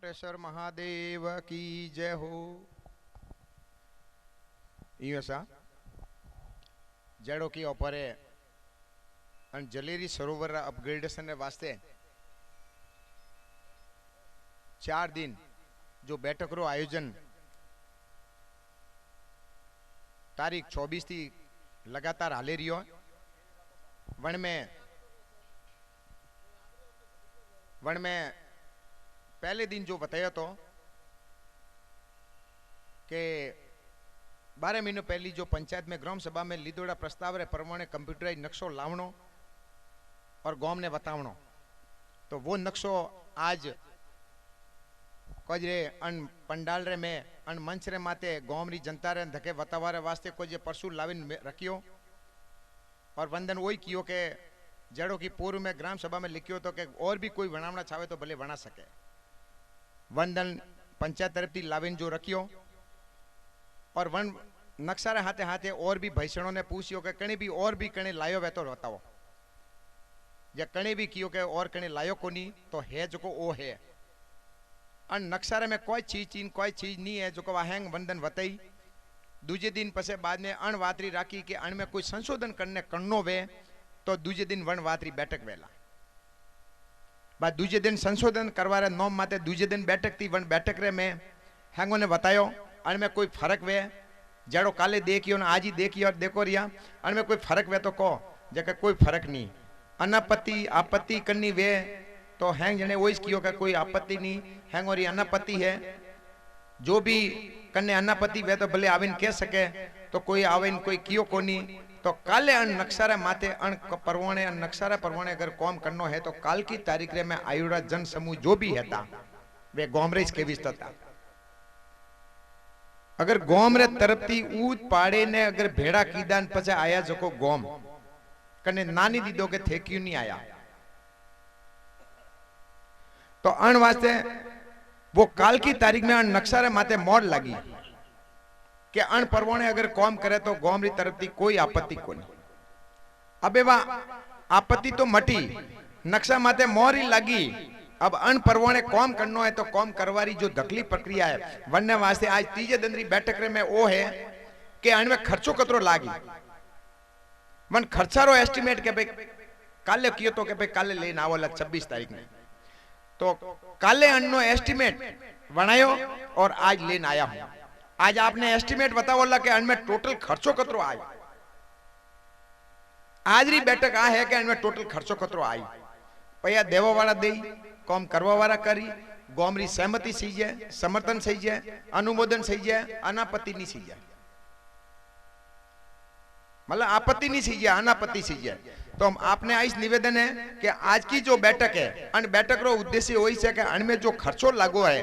कोटेश्वर महादेव की जय हो। ईसा जड़ो की ओपरे अन जलेरी सरोवर अपग्रेडेशन वास्ते 4 दिन जो बैठक रो आयोजन तारीख 24 थी लगातार हाले रियो वन में पहले दिन जो बताया तो कि 12 महीनों पहली जो पंचायत में ग्राम सभा में लीधोड़ा प्रस्ताव रे प्रमाणे कंप्यूटराइज नक्शो लावणो और गांव ने बतावणो, तो वो नक्शो आज कोजरे अन पंडाल रे में अन मंच रे माते गांव री जनता रे धके बतावारे वास्ते कोजे परसू लाविन रखियो और वंदन वही कियो के जड़ो की पूर्व में ग्राम सभा में लिखियो तो कि और भी कोई बनावना चाहे तो भले बना सके। वंदन पंचायत तरफ थी लाविन जो रखियो और वन नक्शा हाथे हाथे और भी भैसणों ने पूछियो कि कणे भी और भी कणे लायो वे तो बताओ, या कणे भी कियो के और कणे लायो कोनी तो है जो को ओ है अन नक्शा में कोई चीज नहीं है जो को वाहेंग वंदन वतई। दूजे दिन पसे बाद में अण वातरी राखी के अण में कोई संशोधन करने करनो वे तो दूजे दिन वन वातरी बैठक वेला बाद दूजे दिन संशोधन करवारे नोम माते दूजे दिन बैठक थी वन बैठक रे में हैंगो ने बतायो अण में कोई फर्क वे जड़ो काले देखियो ना आज ही देखियो देखो रिया अण में कोई फर्क वे तो को जके कोई फर्क नहीं अनापत्ति आपत्ति करनी वे तो हैंग जने वही कियो का कोई आपत्ति नहीं हैंग और अनापत्ति है जो भी कन्ने अनापत्ति वे तो भले आविन कह सके तो कोई आविन कोई कियो कोनी तो काले अन नक्शारे माते अन परवाने अन नक्शारे परवाने अगर कॉम करनो है तो काल की तारीख रे में आयुड़ा जन समूह जो भी है वे गोमरेज के विस्ता अगर गोमरे तरफ थी ऊद पाड़े ने अगर भेड़ा कीदान पचे आया जो को गोम कने नानी दीदो के थे क्यों नहीं आया तो अन वास्ते वो काल की तारीख में अन नक्शारे माते मोड़ लगी कि अण परवाने अगर कॉम करे तो गोमरी तरफ थी कोई आपत्ति को नहीं। अब वा आपत्ति तो मटी नक्शा माते मोरी लगी अब अण परवाने कॉम करनो है तो कॉम करवारी जो दखली प्रक्रिया है वन्य वास्ते आज तीजे दिन री बैठक रे में वो है कि अण में खर्चो कतरो लागी वन खर्चारो एस्टिमेट के भाई काले कियो तो के भाई काले लेन आवला 26 तारीख में तो काले अण नो एस्टिमेट बनायो और आज लेन आया हूं। आज आपने एस्टिमेट बताओ कि अन में टोटल खर्चो कतरो आई आज री बैठक आ है कि अन में टोटल खर्चो कतरो आई पैया देवा वाला दे कॉम करवा वाला करी गोमरी सहमति सही है समर्थन सही है अनुमोदन सही है अनापत्ति नहीं सही है मतलब आपत्ति नहीं सही है अनापत्ति सही है। तो हम आपने आज निवेदन है कि आज की जो बैठक है अन बैठक रो उद्देश्य वही है कि अन में जो खर्चो लागो है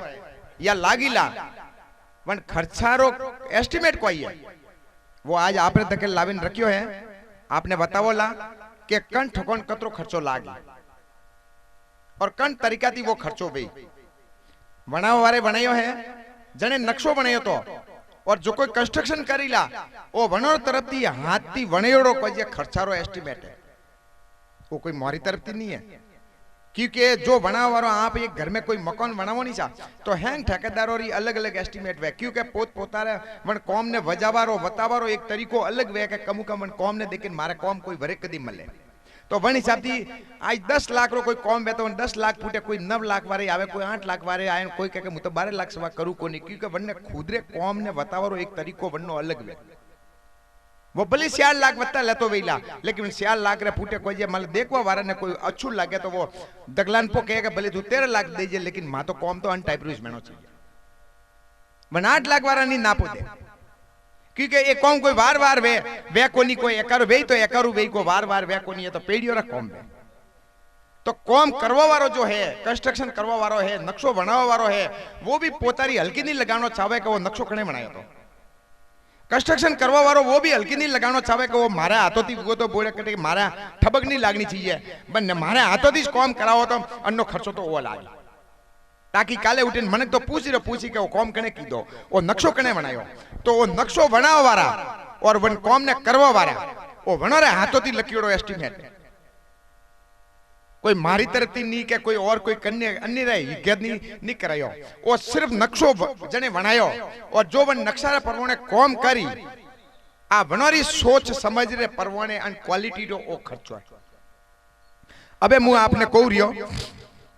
या लागिला वन खर्चारो एस्टिमेट कोई है वो आज आपने तक लाविन रखियो है आपने बतावो ला कि कन ठकोन कतरो खर्चो लागे और कन तरीका थी वो खर्चो भी बनाव वारे बनायो है जने नक्शो बनायो तो और जो कोई कंस्ट्रक्शन करीला वो वनोर तरफ थी हाथ थी वनेड़ो कोई खर्चारो एस्टिमेट है वो कोई मोरी तरफ थी नहीं है क्योंकि जो बनावारो आप एक घर में कोई मकान बनावो नहीं चाह तो हैंग ठेकेदारों री अलग अलग एस्टिमेट वे क्योंकि पोत पोतारे वन कॉम ने वजावारो बतावारो एक तरीको अलग वे के कमु कम कॉम ने लेकिन मारे कॉम कोई भरे कदी मले तो वन हिसाब थी आज 10 लाख रो कोई कॉम वे तो 10 लाख फूटे कोई 9 लाख वारे आवे कोई 8 लाख वारे आए कोई कहे मु तो 12 लाख सवा करू कोनी क्योंकि वन ने खुदरे कॉम ने बतावारो एक तरीको वन्नो अलग वे वो भले 4 लाख वत्ता लेतो वेला लेकिन 4 लाख रे फूटे कोई जे मतलब देखवा वारा ने कोई अच्छू लागे तो वो दगलान पो कहेगा भले तू 13 लाख दे जे लेकिन मा तो कॉम तो अन टाइप रूज मेनो चाहिए मन 8 लाख वारा नहीं नापो दे क्योंकि ये कॉम कोई वार वे कोनी कोई एकारो वे तो एकारो वे को वार वे कोनी है तो पेड़ियो रा कॉम वे तो कॉम करवा वारो जो है कंस्ट्रक्शन करवा वारो है नक्शो बनावा वारो है वो भी पोतारी हल्की नहीं लगानो चाहे कि वो नक्शो कने बनाया तो कंस्ट्रक्शन करवा वारो वो भी हल्की नहीं लगानो चाहे कि वो मारे हाथों थी वो तो बोले कटे मारा ठबक नहीं लागनी चाहिए बन मारे हाथों थी कॉम कराओ तो अन्नो खर्चो तो वो लागे ताकि काले उठीने मन तो पूछी के वो कॉम कने कीधो वो नक्शो कने बनायो तो वो नक्शो बनावा वारा और वन कॉम ने करवा वारा वो वनोरे हाथों थी लकीड़ो एस्टिमेट कोई मारी तरफ थी नहीं के कोई और कोई कन्या अन्य रहे गद नहीं करायो और सिर्फ नक्शो जने बनायो और जो वन नक्शा रे परवाने कॉम करी आ वनोरी सोच समझ रे परवाने अन क्वालिटी रो ओ खर्चो है। अबे मु आपने कहू रियो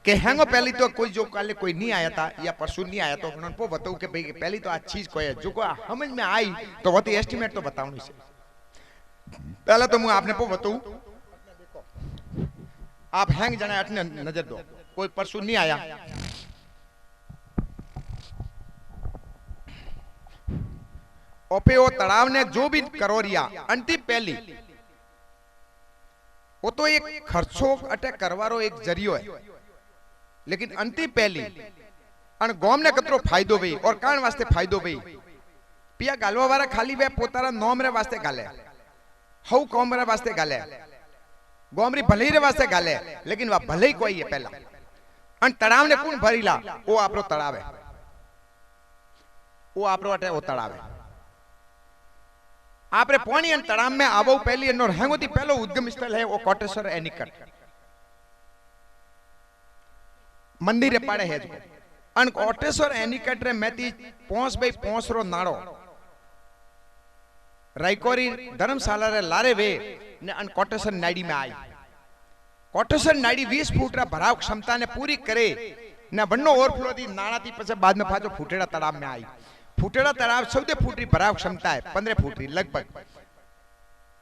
के हैंगो पहली तो कोई जो काले कोई नहीं आया था या परसों नहीं आया तो उन्होंने को बताऊं कि भाई पहली तो आज चीज कोई है जो को समझ में आई तो वो एस्टिमेट तो बताऊं इसे। पहले तो मु आपने को बताऊं आप हैंग जाने अपने नजर दो कोई परसों नहीं आया ओपे वो तालाब ने जो भी करोरिया अंतिम पहली वो तो एक खर्चो अटैक करवारो एक जरियो है लेकिन अंतिम पहली अन गोम ने कतरो फायदो भई और कान वास्ते फायदो भई पिया गालवा वाला खाली वे पोतारा नोम रे वास्ते गाले हउ कौम रे वास्ते गाले गोमरी भले रे वास्ते गाले लेकिन वा भले कोई है पहला अन तड़ाव ने कौन भरीला वो आपरो तड़ाव है वो आपरो अटे वो तड़ाव है आपरे पानी अन तड़ाव में आवो पहली अन हैंगोती पहलो उद्गम स्थल है वो कोटेश्वर एनिकट मंदिर पाड़े है जो अन कोटेश्वर एनिकट रे मेती पोंस भाई पोंस रो नाड़ो रायकोरी धर्मशाला रे लारे वे ने अन कोटेश्वर नाड़ी में आई कोटेश्वर नाड़ी 20 फूट रा भराव क्षमता ने पूरी करे ने वन्नो ओवरफ्लो थी नाड़ा थी पछे बाद में पाछो फूटेड़ा तालाब में आई फूटेड़ा तालाब 14 फूट री भराव क्षमता है 15 फूट री लगभग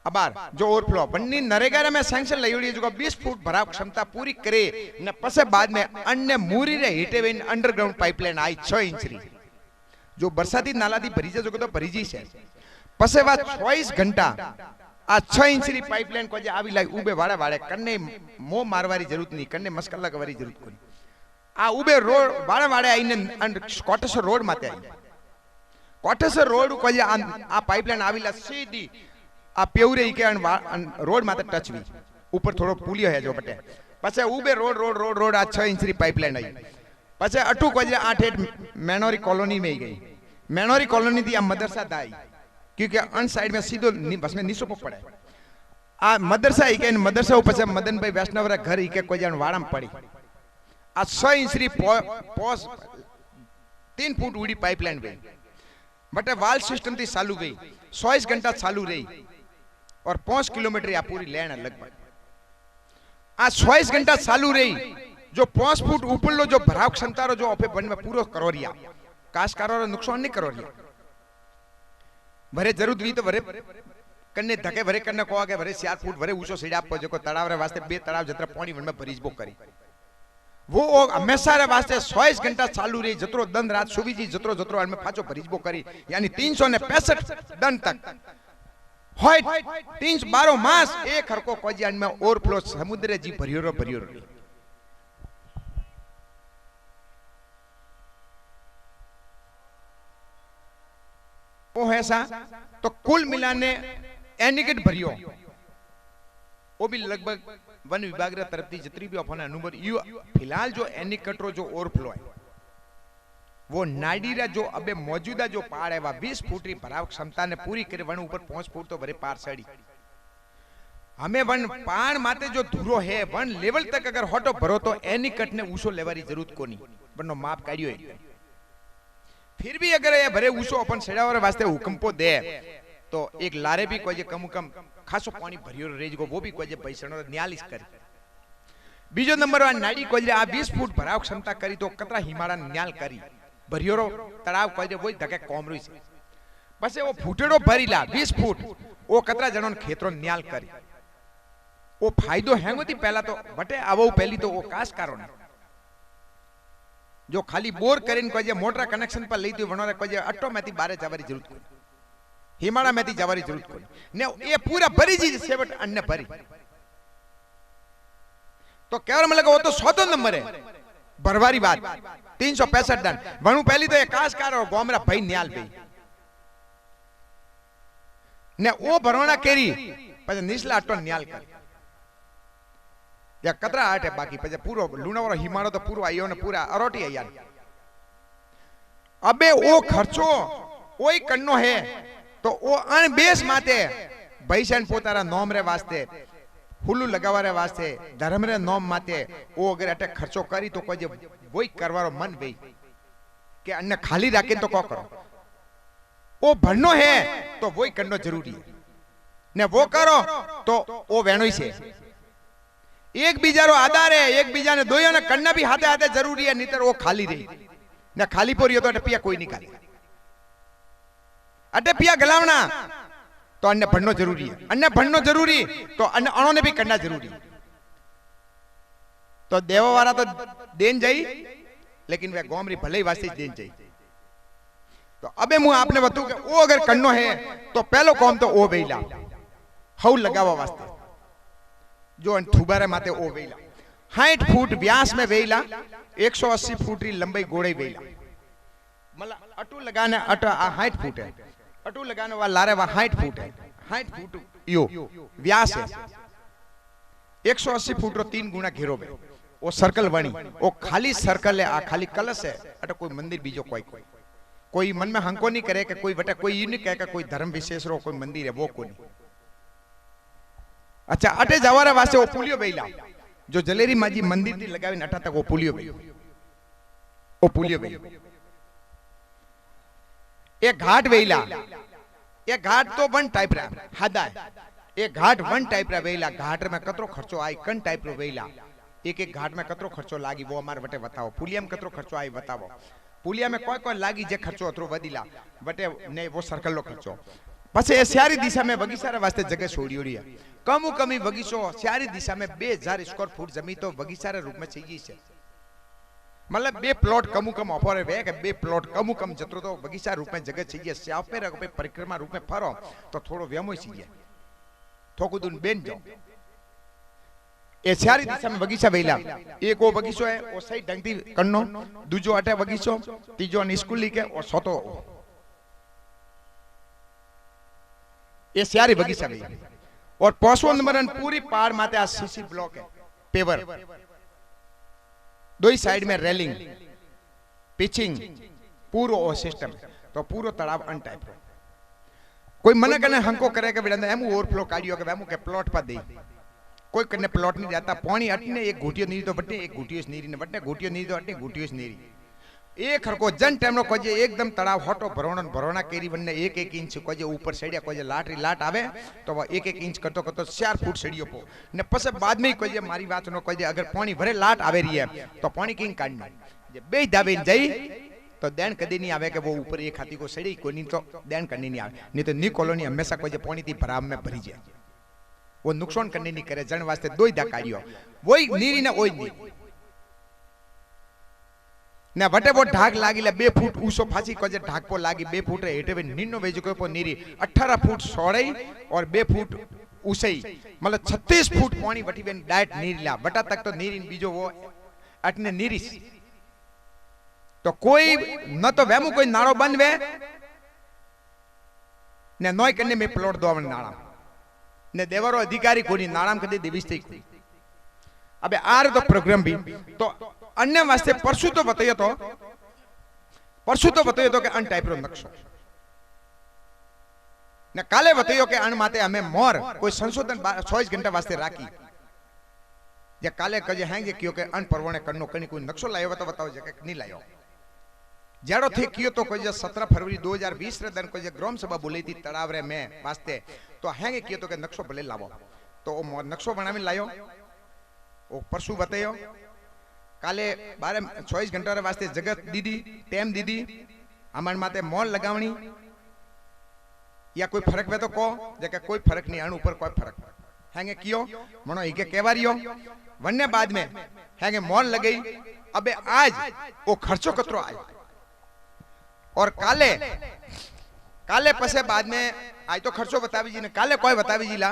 अबार जो ओवरफ्लो बन्नी नरेगा में सैंक्शन लईड़ी जो 20 फूट भराव क्षमता पूरी करे ने पछे बाद में अन्य मूरी रे हीटे वेन अंडरग्राउंड पाइपलाइन आई 6 इंच री जो बरसाती नाला थी भरी जो तो भरी जी से पसे बात 24 घंटा आ 6 इंच री पाइपलाइन को जे आवी लाई उबे वाड़े वाड़े कन्ने मो मारवारी जरूरत नहीं कन्ने मस्कला करवारी जरूरत कोनी आ उबे रोड वाड़े वाड़े आईने कोटेश्वर रोड माते आई कोटेश्वर रोड को जे आ पाइपलाइन आवी ला सीधी आ प्योरे के रोड माते टच हुई ऊपर थोड़ो पुलियो है जो बटे पछे उबे रोड रोड रोड रोड आ 6 इंच री पाइपलाइन आई पछे अटू को जे 8 मेनोरी कॉलोनी में गई मेनोरी कॉलोनी थी आ मदरसा दाई क्योंकि अन साइड में सीधो बस में नीसो पड़े आ मदरसा ही के मदरसा ऊपर मदन भाई वैष्णव रा घर ही के कोई जन वाड़म पड़ी आ 6 इंच री पोस 3 फुट उड़ी पाइपलाइन गई बटे वाल सिस्टम थी चालू गई 24 घंटा चालू रही और 5 किलोमीटर या पूरी लेन लगभग आ 24 घंटा चालू रही जो 5 फुट ऊपर लो जो भराव क्षमता रो जो ओपे बन में पूरो करोरिया काशकारो रो नुकसान नहीं करोरिया भरे जरूरत हुई तो भरे कन्ने धके भरे कन्ने को आगे भरे 4 फुट भरे ऊंचो सीढ़ा पर जो तालाब रे वास्ते 2 तालाब जतरा पानी वन में भरीजबो करी वो हमेशा रे वास्ते 24 घंटा चालू रही जतरो दन रात सुबी जी जतरो जतरो अन में पाछो भरीजबो करी यानी 365 दन तक होय 312 मास एक हरको कोजी अन में ओवरफ्लो समुद्र जी भरियो वो ऐसा तो कुल मिलाने एनिकेट भरियो वो भी लगभग वन विभाग रे तरफ थी जितनी भी अपन अनुभव यू फिलहाल जो एनिकेट रो जो ओवरफ्लो है वो नाडी रा जो अबे मौजूदा जो पाड़ है वा 20 फुट री भराव क्षमता ने पूरी करे वन ऊपर 5 फुट तो भरे पार सड़ी हमें वन पाण माते जो धुरो है वन लेवल तक अगर हटो भरो तो एनिकेट ने ऊसो लेवारी जरूरत कोनी वनो माप काढियो है फिर भी अगर ये भरे ऊसो अपन सेड़ावर वास्ते हुकमपो दे तो एक लारे भी कोई कम खासो पानी भरियो रेज को वो भी कोई पैसनो न्यालिस करे बीजो नंबर आ नाडी कोई आ 20 फुट भराव क्षमता करी तो कतरा हिमाड़ा न्याल करी भरियो रो तड़ाव कोई वही धके कोमरी से पछे वो फूटेड़ो भरीला 20 फुट वो कतरा जनोन खेतरो न्याल करी वो फायदो हेंगोती पहला तो बटे आवो पहली तो वो काशकारो ने जो खाली बोर करीन कोई जे मोटर कनेक्शन पर लेती वणोरे कोई जे ऑटोमेटिक बारे जावारी जरूरत कोनी हिमाड़ा में थी जावारी जरूरत कोनी ने ये पूरा भरी जी सेवट अन्य भरी तो केवल मतलब वो तो 100 नंबर है भरवारी बात 365 दन वणु पहली तो ये काशकार और गोमरा भाई न्याल भाई ने वो भरोना केरी पछे निचला ऑटो न्याल कर या कतरा आठ है बाकी पछे पूरो लूणावारो हिमाड़ो तो पूरो आयो ने पूरा अरोटी आया अबे वो खर्चो ओई कन्नो है तो वो अन बेस माते भैसन पोतारा नोम रे वास्ते हुलू लगावारे वास्ते धर्म रे नोम माते ओ अगर अटे खर्चो करी तो कोई वही करवारो मन वही के अन्य खाली राखे तो को करो ओ भरनो है तो वही करनो जरूरी है ने वो करो तो ओ वेणो ही से एक बीजारो आधार है एक बीजा ने दोयो ने करना भी हाथे हाथे जरूरी है नहीं वो खाली रही ने खाली पोरियो तो अटे पिया कोई नहीं खाली अटे पिया गलावना तो अन्य भरनो जरूरी है अन्य भरनो जरूरी तो अन्य अणो ने भी करना जरूरी तो देवा वाला तो देन जाई लेकिन वे गोमरी भले ही वास्ते देन जाई तो अबे मु आपने बताऊं कि वो अगर करनो है तो पहलो काम तो ओ वेला हऊ लगावा वास्ते जो थुबारे माते ओ वेला 60 फूट व्यास में वेला 180 फूट री लंबाई गोड़े वेला मतलब अटू लगाने अट 60 फूट है अटू लगाने वाला लारे वा 60 फूट है 60 फूट यो व्यास है 180 फूट रो 3 गुना घेरो में वो सर्कल बनी वो खाली सर्कल है आ खाली कलश है अटे कोई मंदिर बीजो कोई मन में हंको नहीं करे कि कोई बटे कोई नहीं कहे कि कोई धर्म विशेष रो कोई मंदिर है वो कोई नहीं अच्छा अटे जवारा वास्ते वो पुलियो बेला जो जलेरी माजी मंदिर थी लगावी अटा तक वो पुलियो बेला एक घाट वेला एक घाट तो वन टाइप रा हादा एक घाट वन टाइप रा वेला घाट में कतरो खर्चो आई कन टाइप रो वेला एक एक घाट में कतरो खर्चो लागी वो हमारे बटे बताओ पुलिया में कतरो खर्चो आई बताओ पुलिया में कोई लागी जे खर्चो अतरो वदीला बटे ने वो सर्कल लो खर्चो पछे स्यारी दिशा में बगीचा वास्ते जगह छोड़ी रही है कमु कमी बगीचो स्यारी दिशा में 2000 स्क्वायर फूट जमीन तो बगीचा रे रूप में चाहिए छे मतलब 2 प्लॉट कमु कम ऑफर है के 2 प्लॉट कमु कम जतरो तो बगीचा रूप में जगह चाहिए स्याप पे रख पे परिक्रमा रूप में फरो तो थोड़ो व्यामो चाहिए थोकु दुन बेन जाओ ए स्यारी दिशा में बगीचा वेला एक वो बगीचो है वो सही ढंग थी करनो दूजो अटे बगीचो तीजो अन स्कूल लिखे और सोतो ये स्यारी बगीचा वेला और पोसो नंबर पूरी पहाड़ माते आ सीसी ब्लॉक है पेवर दो ही साइड में रेलिंग पिचिंग पूरो ओ सिस्टम तो पूरो तालाब अन टाइप कोई मन कने हमको करे के बिना एम ओवरफ्लो काढियो के एम के प्लॉट पर दे कोई कने प्लॉट नहीं जाता पानी अटने एक घूटियो नीरी तो बटे एक घूटियो नीरी ने बटे घूटियो नीरी तो अटने घूटियो नीरी एक हरको जन टाइम नो कोजे एकदम तड़ाव हटो भरोणन भरोणा केरी वन्ने एक एक इंच कोजे ऊपर सेड़िया कोजे लाटरी लाट आवे तो वो एक एक इंच करतो करतो 4 फूट सेड़ियो पो ने पसे बाद में कोजे मारी बात नो कोजे अगर पानी भरे लाट आवे रही है तो पानी किंग काढना जे बे दाबे जाई तो दैन कदी नहीं आवे के वो ऊपर एक हाथी को सेड़ी कोई नहीं तो दैन करनी नहीं आवे नहीं तो नी कॉलोनी हमेशा कोजे पानी थी भराव में भरी जाए वो नुकसान करने नहीं करे जन वास्ते दो ही दा काढियो वही नीरी ने ओई नीरी ने बटे वो ढाक लागिले 2 फूट ऊंचो फांसी कोजे ढाक पो लागी 2 फूट हेटे वे नीनो वेज को पो नीरी 18 फूट सोड़ई और 2 फूट ऊंचाई मतलब 36 फूट पानी बटी बेन डायट नीरी ला बटा तक तो नीरी बीजो वो अटने नीरी तो कोई न तो वेमु कोई नाड़ो बंद वे ने नोय कने में प्लॉट दोवन नाड़ा ने देवरो अधिकारी कोनी नाड़ाम कदे देविस्ते कोई अबे आर तो प्रोग्राम भी तो अन्य वास्ते परसु तो बताइए तो के अन टाइप रो नक्शो ने काले बताइयो के अन माते हमें मोर कोई संशोधन 24 घंटा वास्ते राखी जे काले कजे हैं जे कियो के अन परवणे करनो कनी कोई नक्शो लायो तो बताओ जे के नहीं लायो जाड़ो थे कियो तो कोई 17 फरवरी 2020 रे दिन कोई ग्राम सभा बोली थी तड़ाव रे में वास्ते तो हैंगे कियो तो के नक्शो भले लावो तो ओ नक्शो बनावी लायो ओ परसु बतायो काले 24 घंटा रे वास्ते जगत दीदी टाइम दीदी अमन माते मॉल लगावणी या कोई फर्क वे तो को जेके कोई फर्क नहीं अण ऊपर कोई फर्क हैंगे कियो मनो इके केवारियो वन्ने बाद में हैंगे मॉल लगई अबे आज वो खर्चो कतरो आयो और काले पसे बाद में आज तो खर्चो बतावी जी ने काले कोई बतावी जी ला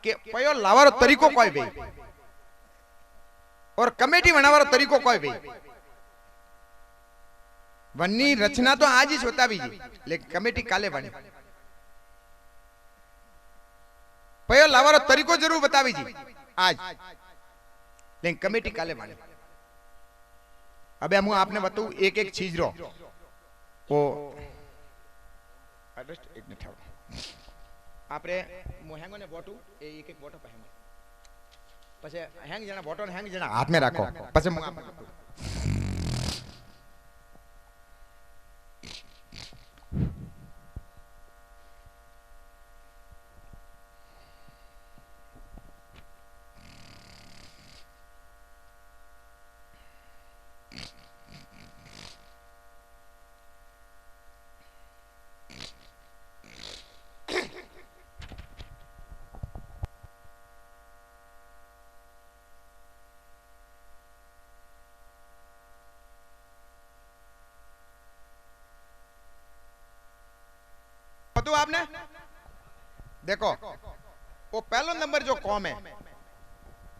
के पयो लावारो तरीको कोई वे और कमेटी बनावारो तरीको कोई वे वन्नी रचना तो आज ही बतावी जी लेकिन कमेटी काले बनी पयो लावारो तरीको जरूर बतावी जी आज लेकिन कमेटी काले बनी अबे हम आपने बताऊं एक एक चीज रो वो एड्रेस एक मिनट आपरे मोहेंगो ने वोटू एक एक वोटो पहेंगे પછી હેંગ જણા બોટલ હેંગ જણા હાથ में રાખો પછી હું આપને तो आपने देखो वो पहलो नंबर जो कॉम है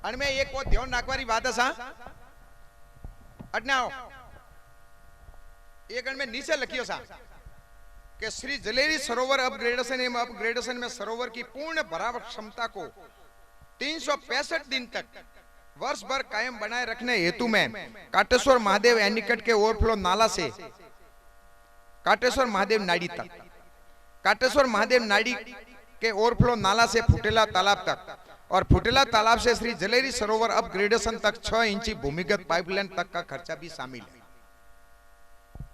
अनमें एक वो ध्यान रखवारी बात है सा अटना एक अनमें नीचे लिखियो सा कि श्री जलेरी सरोवर अपग्रेडेशन में सरोवर की पूर्ण भराव क्षमता को 365 दिन तक वर्ष भर कायम बनाए रखने हेतु में काटेश्वर महादेव एनीकट के ओवरफ्लो नाला से काटेश्वर महादेव नाड़ी तक, काटेश्वर महादेव नाड़ी के ओवरफ्लो नाला से फुटेला तालाब तक और फुटेला तालाब से श्री जलेरी सरोवर अपग्रेडेशन तक 6 इंची भूमिगत पाइपलाइन तक का खर्चा भी शामिल है।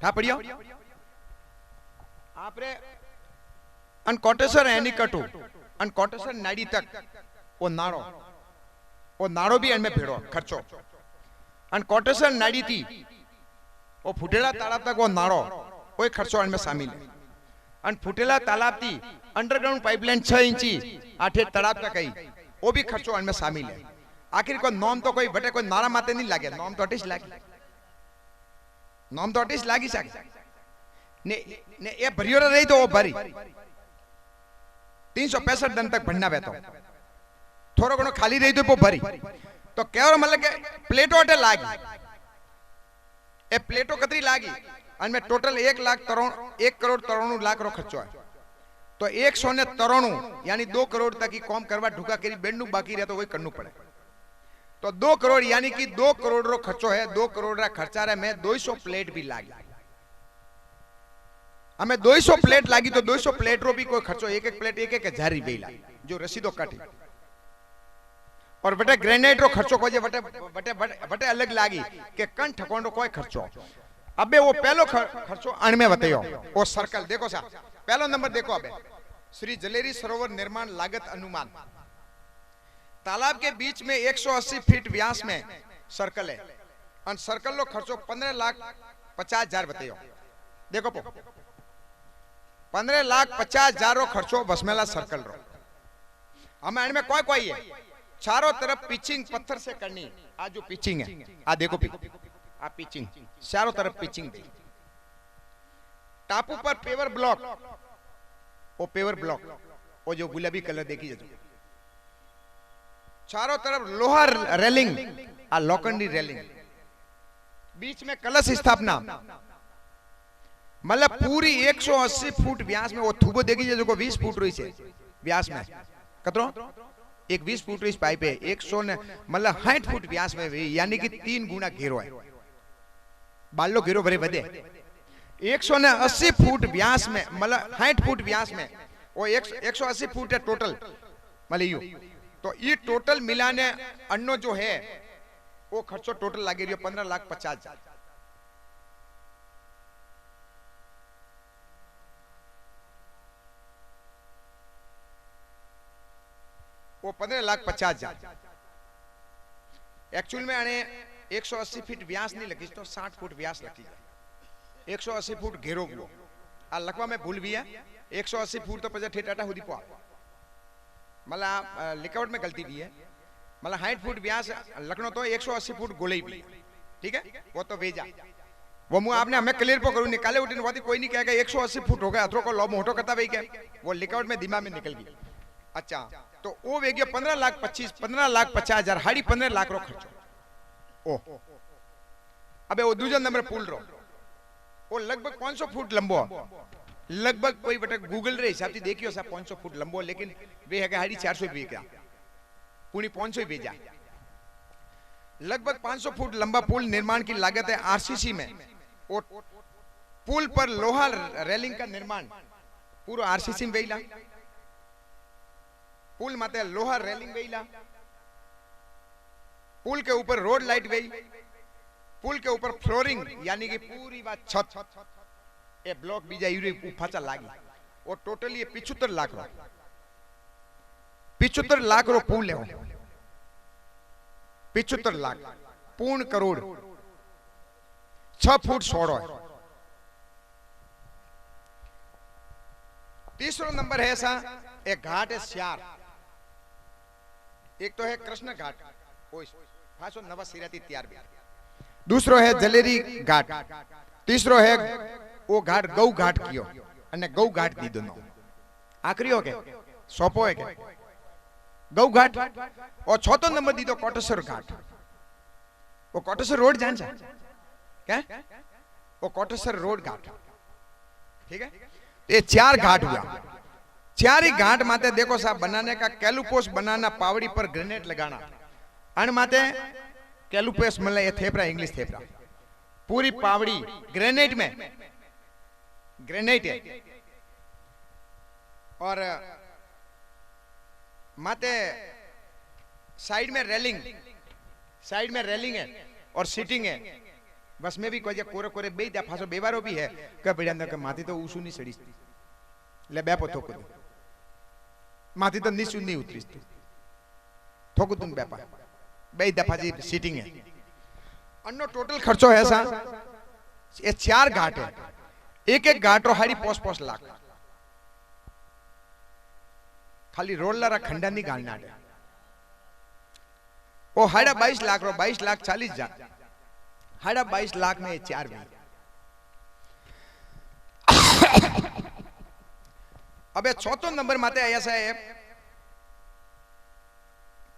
क्या पढ़ियो आपरे अन कोटेश्वर एनीकटू अन कोटेश्वर नाड़ी तक वो नाड़ो भी इनमें भेड़ो खर्चो अन कोटेश्वर नाड़ी थी वो फुटेला तालाब तक वो नाड़ो वो खर्चो इनमें शामिल है। अन फुटेला तालाब थी अंडरग्राउंड पाइपलाइन 6 इंची 8 तालाब तक आई वो भी खर्चो इनमें शामिल है। आखिर को नॉम तो कोई बटे कोई नारा माते नहीं लागे, नॉम तो अटिस लागी, नॉम तो अटिस लागी सके ने ये भरियो रही तो वो भरी 365 दिन तक भरना बेतो थोड़ो घणो खाली रही तो वो भरी तो केवल मतलब के प्लेटो अटे लागी ए प्लेटो कतरी लागी अनमें टोटल 1 करोड़ 93 लाख रो खर्चो है तो 193 यानी 2 करोड़ तक की कॉम करवा ढुका करी बेंडू बाकी रहे तो वही करनु पड़े तो 2 करोड़ यानी कि 2 करोड़ रो खर्चो है। 2 करोड़ रा खर्चा रे में 200 प्लेट भी लागी हमें 200 प्लेट लागी तो 200 प्लेट रो भी कोई खर्चो एक प्लेट 1,000 रुपये लागी जो रसीदो काटी और बटे ग्रेनेड रो खर्चो को जे बटे अलग लागी के कन ठकोन रो कोई खर्चो। अबे वो पहलो खर्चो अणमें बतायो वो सर्कल देखो सा पहलो नंबर देखो अबे श्री जलेरी सरोवर निर्माण लागत अनुमान तालाब के बीच में 180 फीट व्यास में सर्कल है और सर्कल लो खर्चो 15,50,000 बतायो देखो 15,50,000 रो खर्चो बसमेला सर्कल रो हमें इनमें कोई है चारों तरफ पिचिंग पत्थर से करनी आज जो पिचिंग है आ देखो आ पिचिंग चारों तरफ पिचिंग दी टापू पर पेवर ब्लॉक वो जो गुलाबी कलर देखी जाए चारों तरफ लोहा रेलिंग आ लोखंडी रेलिंग बीच में कलश स्थापना मतलब पूरी 180 फुट व्यास में वो थूबो देखी जाए जो 20 फुट रही है व्यास में कतरो एक 20 फुट रही पाइप है 100 ने मतलब 60 फुट व्यास में यानी कि 3 गुना घेरो है बालो घेरो भरे बदे 180 फुट व्यास में मतलब 60 फुट व्यास में वो 180 फुट है टोटल मतलब यू तो ये टोटल मिलाने अन्नो जो है वो खर्चो टोटल लागे रही 15,50,000 वो 15,50,000 एक्चुअल में आने 180 फीट व्यास नहीं लगी तो 60 फुट व्यास लगी 180 फुट घेरो वो आ लखवा में भूल भी है 180 फुट तो पजा ठेटाटा हुदी पा मतलब लिखावट में गलती भी है मतलब 60 फुट व्यास लखनो तो 180 फुट गोले भी ठीक है वो तो भेजा वो मुझे आपने हमें क्लियर पर करूँ निकाले उठने वाली कोई नहीं कहेगा 180 फुट हो गया अथरो को लो मोटो करता भाई क्या वो लिखावट में दिमाग में निकल गई। अच्छा तो वो वेगियो 15,50,000 हाड़ी 15 लाख रो खर्चो ओ अबे वो दूसरा नंबर पुल रो वो लगभग 500 फुट लंबो लगभग कोई बटे गूगल रे हिसाब से देखियो सा 500 फुट लंबो लेकिन वे है हाड़ी 400 भी क्या पूरी 500 भेजा लगभग 500 फुट लंबा पुल निर्माण की लागत है आरसीसी में और पुल पर लोहा रेलिंग का निर्माण पूरा आरसीसी में वेला पुल माते लोहा रेलिंग वेला पुल के ऊपर रोड लाइट गई, पुल के ऊपर फ्लोरिंग यानी कि पूरी बात छत ए ब्लॉक बीजा यूरी फाचा लागी और टोटली 75 लाख रो 75 लाख रो पुल है 75 लाख पूर्ण करोड़ 6 फुट सोड़ो है। तीसरा नंबर है ऐसा एक घाट है श्यार, एक तो है कृष्ण घाट खासो नवा सिराती तैयार भी, दूसरो है जलेरी घाट, तीसरो है वो घाट गौ घाट कियो अने गौ घाट दी दोनों आखरी हो के सोपो है के गौ घाट और चौथो नंबर दी दो कोटेश्वर घाट। वो कोटेश्वर रोड जान क्या वो कोटेश्वर रोड घाट, ठीक है। ये 4 घाट हुआ, 4 ही घाट माते देखो साहब बनाने का कैलुपोस बनाना, पावड़ी पर ग्रेनेड लगाना, अन माते कैलुपोस मतलब ये थेपरा इंग्लिश थेपरा, पूरी पावड़ी ग्रेनेड में ग्रेनेड है और माते साइड में रेलिंग, साइड में रेलिंग है और सीटिंग है। बस में भी कोई कोरे कोरे बे दे फासो बेवारो भी है के बढ़िया न के माथी तो ऊसू नहीं सड़ी ले बे पोथो को माथी तो नीचू नहीं उतरी थोकु तुम बेपा बे दफा जी सीटिंग है। अन्नो टोटल खर्चो है सा ये 4 घाट है, एक एक घाट रो हाड़ी पोस लाख खाली रोलर खंडा नहीं गालना है वो हाड़ा 22 लाख रो 22 लाख 40 हजार हाड़ा 22 लाख में 4 भी। अब चौथो नंबर माते ऐसा है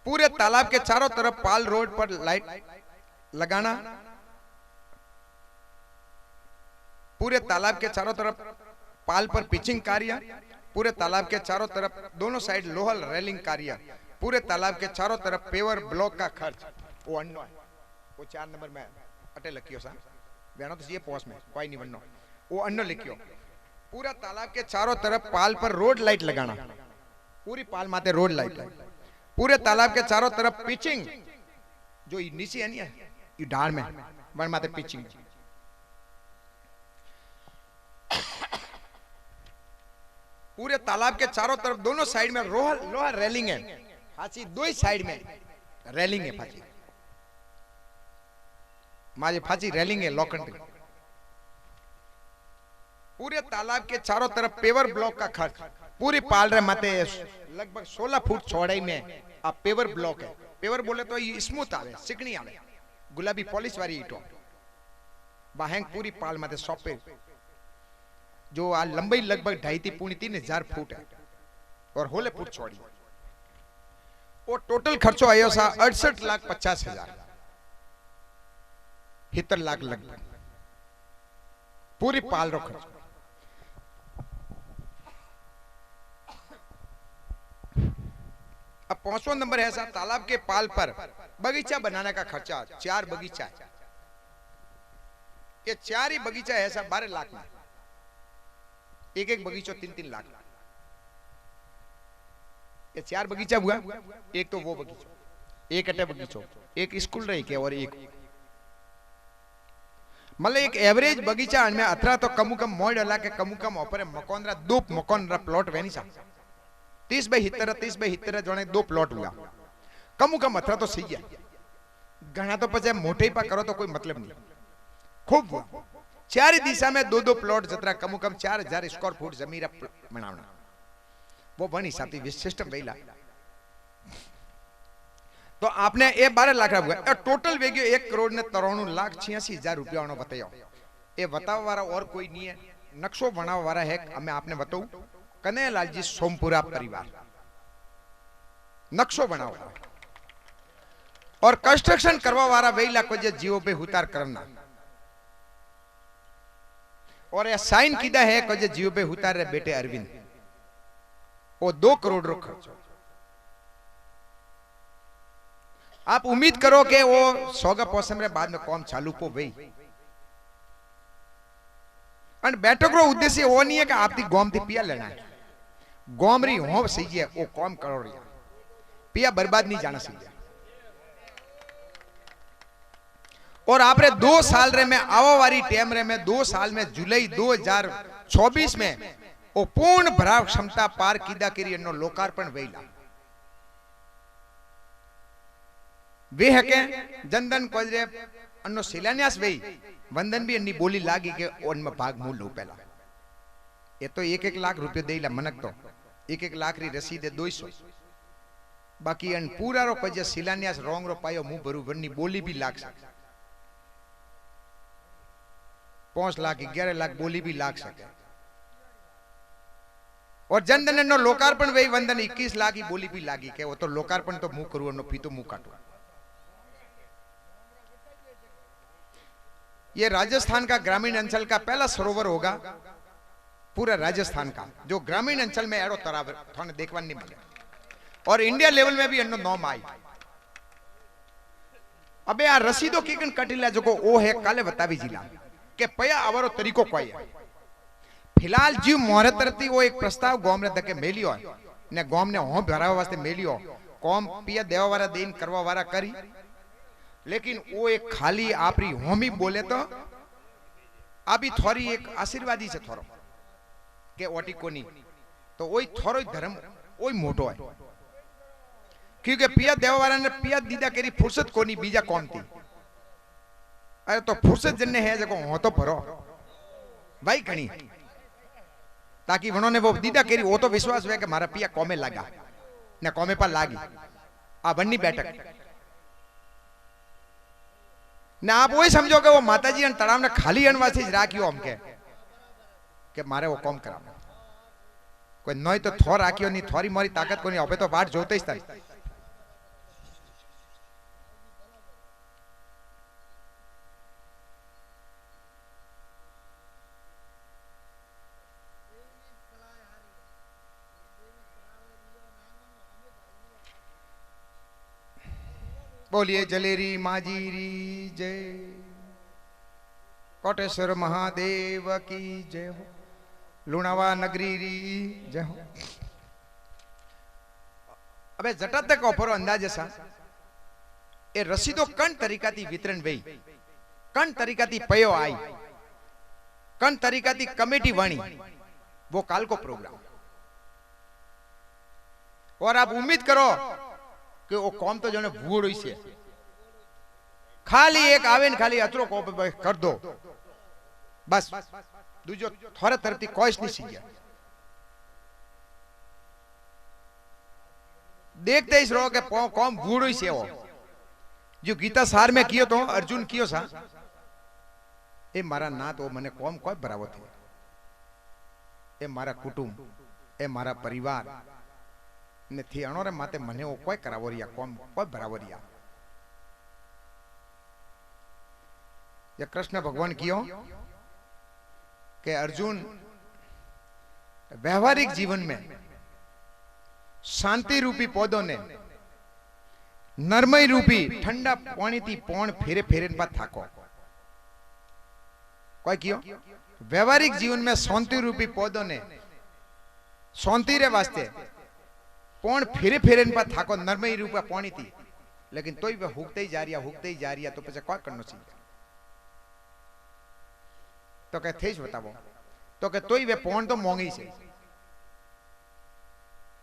पूरे तालाब के चारों तरफ पाल रोड पर लाइट लगाना, पूरे तालाब के चारों तरफ पाल पर पिचिंग कार्य, पूरे तालाब के चारों तरफ दोनों साइड लोहल रेलिंग कार्य, पूरे तालाब के चारों तरफ पेवर ब्लॉक का खर्च वो अन्नो है वो 4 नंबर में अटे लिखियो सा बहनों तो ये पोस्ट में कोई नहीं बननो वो अन्नो लिखियो। पूरा तालाब के चारों तरफ पाल पर रोड लाइट लगाना, पूरी पाल माते रोड लाइट, पूरे तालाब के चारों तरफ पिचिंग जो नीचे है नहीं ये डाल में वन माते पिचिंग, पूरे तालाब के चारों तरफ दोनों साइड में लोहा रेलिंग है, फांसी दो ही साइड में रेलिंग है, फांसी माजे फांसी रेलिंग है लोखंड। पूरे तालाब के चारों तरफ पेवर ब्लॉक का खर्च पूरी पाल रहे माते लगभग 16 फुट चौड़ाई में आप पेवर ब्लॉक है। पेवर बोले तो ये स्मूथ आवे, चिकनी आवे, गुलाबी पॉलिश वाली ईटो बाहेंग पूरी पाल माते सौंपे जो आ लंबाई लगभग 2.5-3 फुट है और होले फुट चौड़ी और टोटल खर्चो आयो सा 68,50,000 70 लाख लगभग पूरी पाल रो खर्च। अब 5वां नंबर है सा तालाब के पाल पर बगीचा बनाने का खर्चा, 4 बगीचा है, ये 4 ही बगीचा है सा 12 लाख में, एक एक बगीचो 3-3 लाख, ये 4 बगीचा हुआ, एक तो वो बगीचो, एक अटे बगीचो, एक स्कूल रही के और एक मतलब एक एवरेज बगीचा में अथरा तो कमु कम मोड़ अला के कमु कम ऊपर मकोनरा 2 मकोनरा प्लॉट वेनी सा 30x70 जोने 2 प्लॉट हुआ कमु कम अथरा तो सही है, घना तो पचे मोटे ही पा करो तो कोई मतलब नहीं, खूब हुआ 4 दिशा में 2-2 प्लॉट जतरा कमु कम 4,000 स्क्वायर फुट जमीन बनावना वो बनी साथी सिस्टम वेला तो आपने ये 12 लाख रुपया टोटल वेग्यो 1,93,86,000 रुपया बताओ। ये बतावा वाला और कोई नहीं है, नक्शो बनावा वाला है हमें आपने बताऊं कन्हैयालाल जी सोमपुरा परिवार नक्शो बनावा और कंस्ट्रक्शन करवा वाला वेला को जे जीवो पे उतार करना और ये साइन कीदा है को जे जीवो पे उतार रे बेटे अरविंद वो 2 करोड़ रो खर्चो। आप उम्मीद करो कि वो सोगा पोसम रे बाद में कौन चालू को भाई और बैठक रो उद्देश्य वो नहीं है कि आपकी गोम थी पिया लेना है, गोम री हो सही है वो कौन करो रही पिया बर्बाद नहीं जाना सही है। और आपरे 2 साल रे में आवा वाली टाइम रे में 2 साल में जुलाई 2024 में वो पूर्ण भराव क्षमता पार कीदा करी एनो लोकार्पण वेला वे हके जनधन कोजरे अन्नो शिलान्यास वेई वंदन भी अन्नी बोली लागी के उनमें भाग मूल लो पहला ये तो 1-1 लाख रुपये देला मनक तो 1-1 लाख री रसीद 200 बाकी अन पूरा रो कोजे शिलान्यास रोंग रो पायो मुंह भरू वन्नी बोली भी लाग सके 5 लाख 11 लाख बोली भी लाग सके और जनधन नो लोकार्पण वे वंदन 21 लाख की बोली भी लागी के वो तो लोकार्पण तो मुंह करू नो फीतो मुंह काटू। ये राजस्थान का ग्रामीण अंचल का पहला सरोवर होगा पूरा राजस्थान का जो ग्रामीण अंचल में एड़ो तराव थाने देखवा नहीं मिले और इंडिया लेवल में भी अन्नो नॉम आई। अबे आ रसीदों की कटिला जो को ओ है काले बतावी जिला के पया आवरो तरीको कोई है फिलहाल जीव मोहरे तरती वो एक प्रस्ताव गोम रे तके मेलियो ने गोम ने हो भरावा वास्ते मेलियो कौम पिया देवा वाला देन करवा वाला करी लेकिन वो एक खाली आपरी होमी बोले तो अभी थोड़ी एक आशीर्वादी से थोरो के ओटी कोनी तो वही थोरो धर्म वही मोटो है क्योंकि पिया देवावाला ने पिया दीदा केरी फुर्सत कोनी बीजा कौन थी अरे तो फुर्सत जन्ने है जको हो तो भरो भाई कणी ताकि उन्होंने वो दीदा केरी वो तो विश्वास हुआ कि मारा पिया कौमे लगा न कौमे पर लागी आ बन्नी बैठक ना आप वही समझो कि वो माताजी अन तड़ाव ने खाली अनवासी राखियो हम के मारे वो कौम करा कोई नई तो थोर राखियो नहीं थोड़ी मोरी ताकत को नहीं अबे तो बाट जोते ही था बोलिए जलेरी माजीरी जय कोटेश्वर महादेव की जय हो लुणावा नगरी री जय हो। अबे जटा तक ऑफरो अंदाज सा ए रसीदो कण तरीका थी वितरण वही कण तरीका थी पयो आई कण तरीका थी कमेटी वाणी वो काल को प्रोग्राम और आप उम्मीद करो कि वो कौम तो जो भूड़ हुई से खाली एक आवे न खाली अतरो को कर दो बस दूजो थोड़े तरती कोई नहीं सीखा देखते इस रो के कौम भूड़ हुई से वो जो गीता सार में कियो तो अर्जुन कियो सा ए मारा ना तो मने कौम कोई बराबर थे ए मारा कुटुंब ए मारा परिवार ने थी अणोरे माते मने वो कोई करावरिया कौम कोई बराबरिया ये कृष्ण भगवान कियो के अर्जुन व्यवहारिक जीवन में शांति रूपी पौधों ने नरमई रूपी ठंडा पानी थी पौन फेरे फेरे पर थाको कोई कियो व्यवहारिक जीवन में शांति रूपी पौधों ने शांति रे वास्ते पौन फेरे फेरे पर थाको नरमई रूपा पानी थी लेकिन तोय वे हुकते ही जा रिया तो पछे कोई करनो चाहिए तो के थेज बतावो तो के तोय वे पौन तो मोंगी से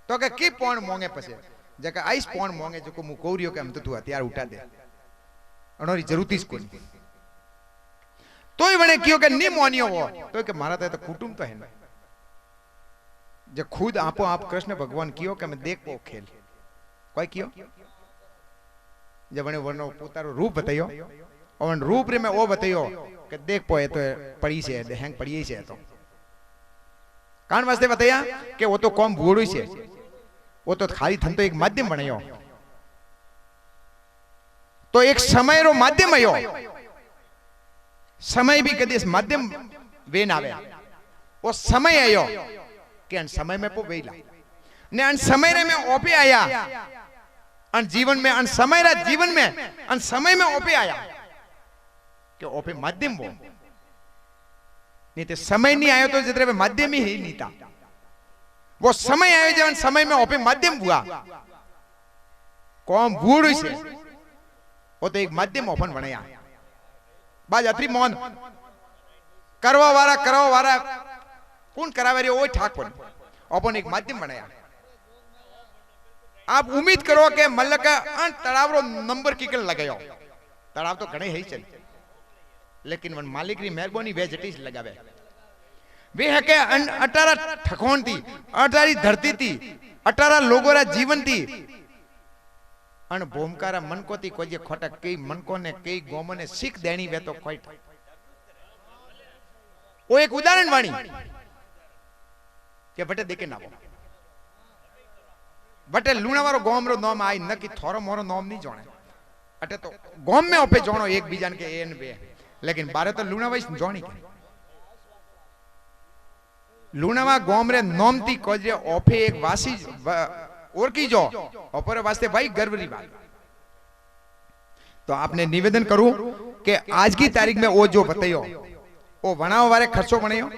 तो के की पौन मोंगे पछे जके आइस पौन मोंगे जो को मु कोरियो के हम तो तू हथियार उठा दे अनोरी जरूरत को तोय वणे कियो के नी मोनियो हो तो के मारा तो कुटुंब तो है ना जो खुद आपो आप कृष्ण भगवान कियो कि मैं देख पो खेल कोई कियो जब बने वर्णो पोतारो रूप बतायो और रूप रे में वो बतायो कि देख पो ये तो पड़ी से है हैंग पड़ी से है तो कान वास्ते बताया कि वो तो कौम भूड़ से वो तो खाली थन तो एक माध्यम बनायो तो एक समय रो माध्यम आयो समय भी कदी माध्यम वेन आवे वो समय आयो कि अन समय में पो वेला ने अन समय रे में ओपे आया अन जीवन में अन समय रा जीवन में अन समय में ओपे आया कि ओपे माध्यम वो नहीं तो समय नहीं आयो तो जितने में माध्यम ही नहीं था वो समय आयो जब समय में ओपे माध्यम हुआ कौन बूढ़ से वो तो एक माध्यम ओपन बनाया बाज अथरी मोहन करवा वारा कौन करावे रे ओए ठाक पण अपन एक माध्यम बनाया। आप उम्मीद करो कि मल्ल का अन तड़ाव रो नंबर किकल लगायो, तड़ाव तो घणे है चल, लेकिन वन मालिक री मेहरबानी वे जटी से लगावे। वे है के 18 ठकोन थी, 18 धरती थी, 18 लोगों रा जीवन थी, अन भूमकारा मन को थी कोई खोटा कई मन को ने कई गोमो ने सीख देनी वे तो कोई वो एक उदाहरण वाणी के बटे देखे ना वो बटे लूणावारो गोम रो नाम आई न कि थोरो मोरो नाम नहीं जोणे अटे तो गोम में ओपे जोणो एक बीजान के एन बे, लेकिन बारे तो लूणा वैस जोणी के लूणावा गोम रे नाम थी कोजे ओपे एक वासी और की जो ऊपर वास्ते भाई गर्व री बात। तो आपने निवेदन करूं कि आज की तारीख में वो जो बतायो वो बनाओ वारे खर्चो बनायो।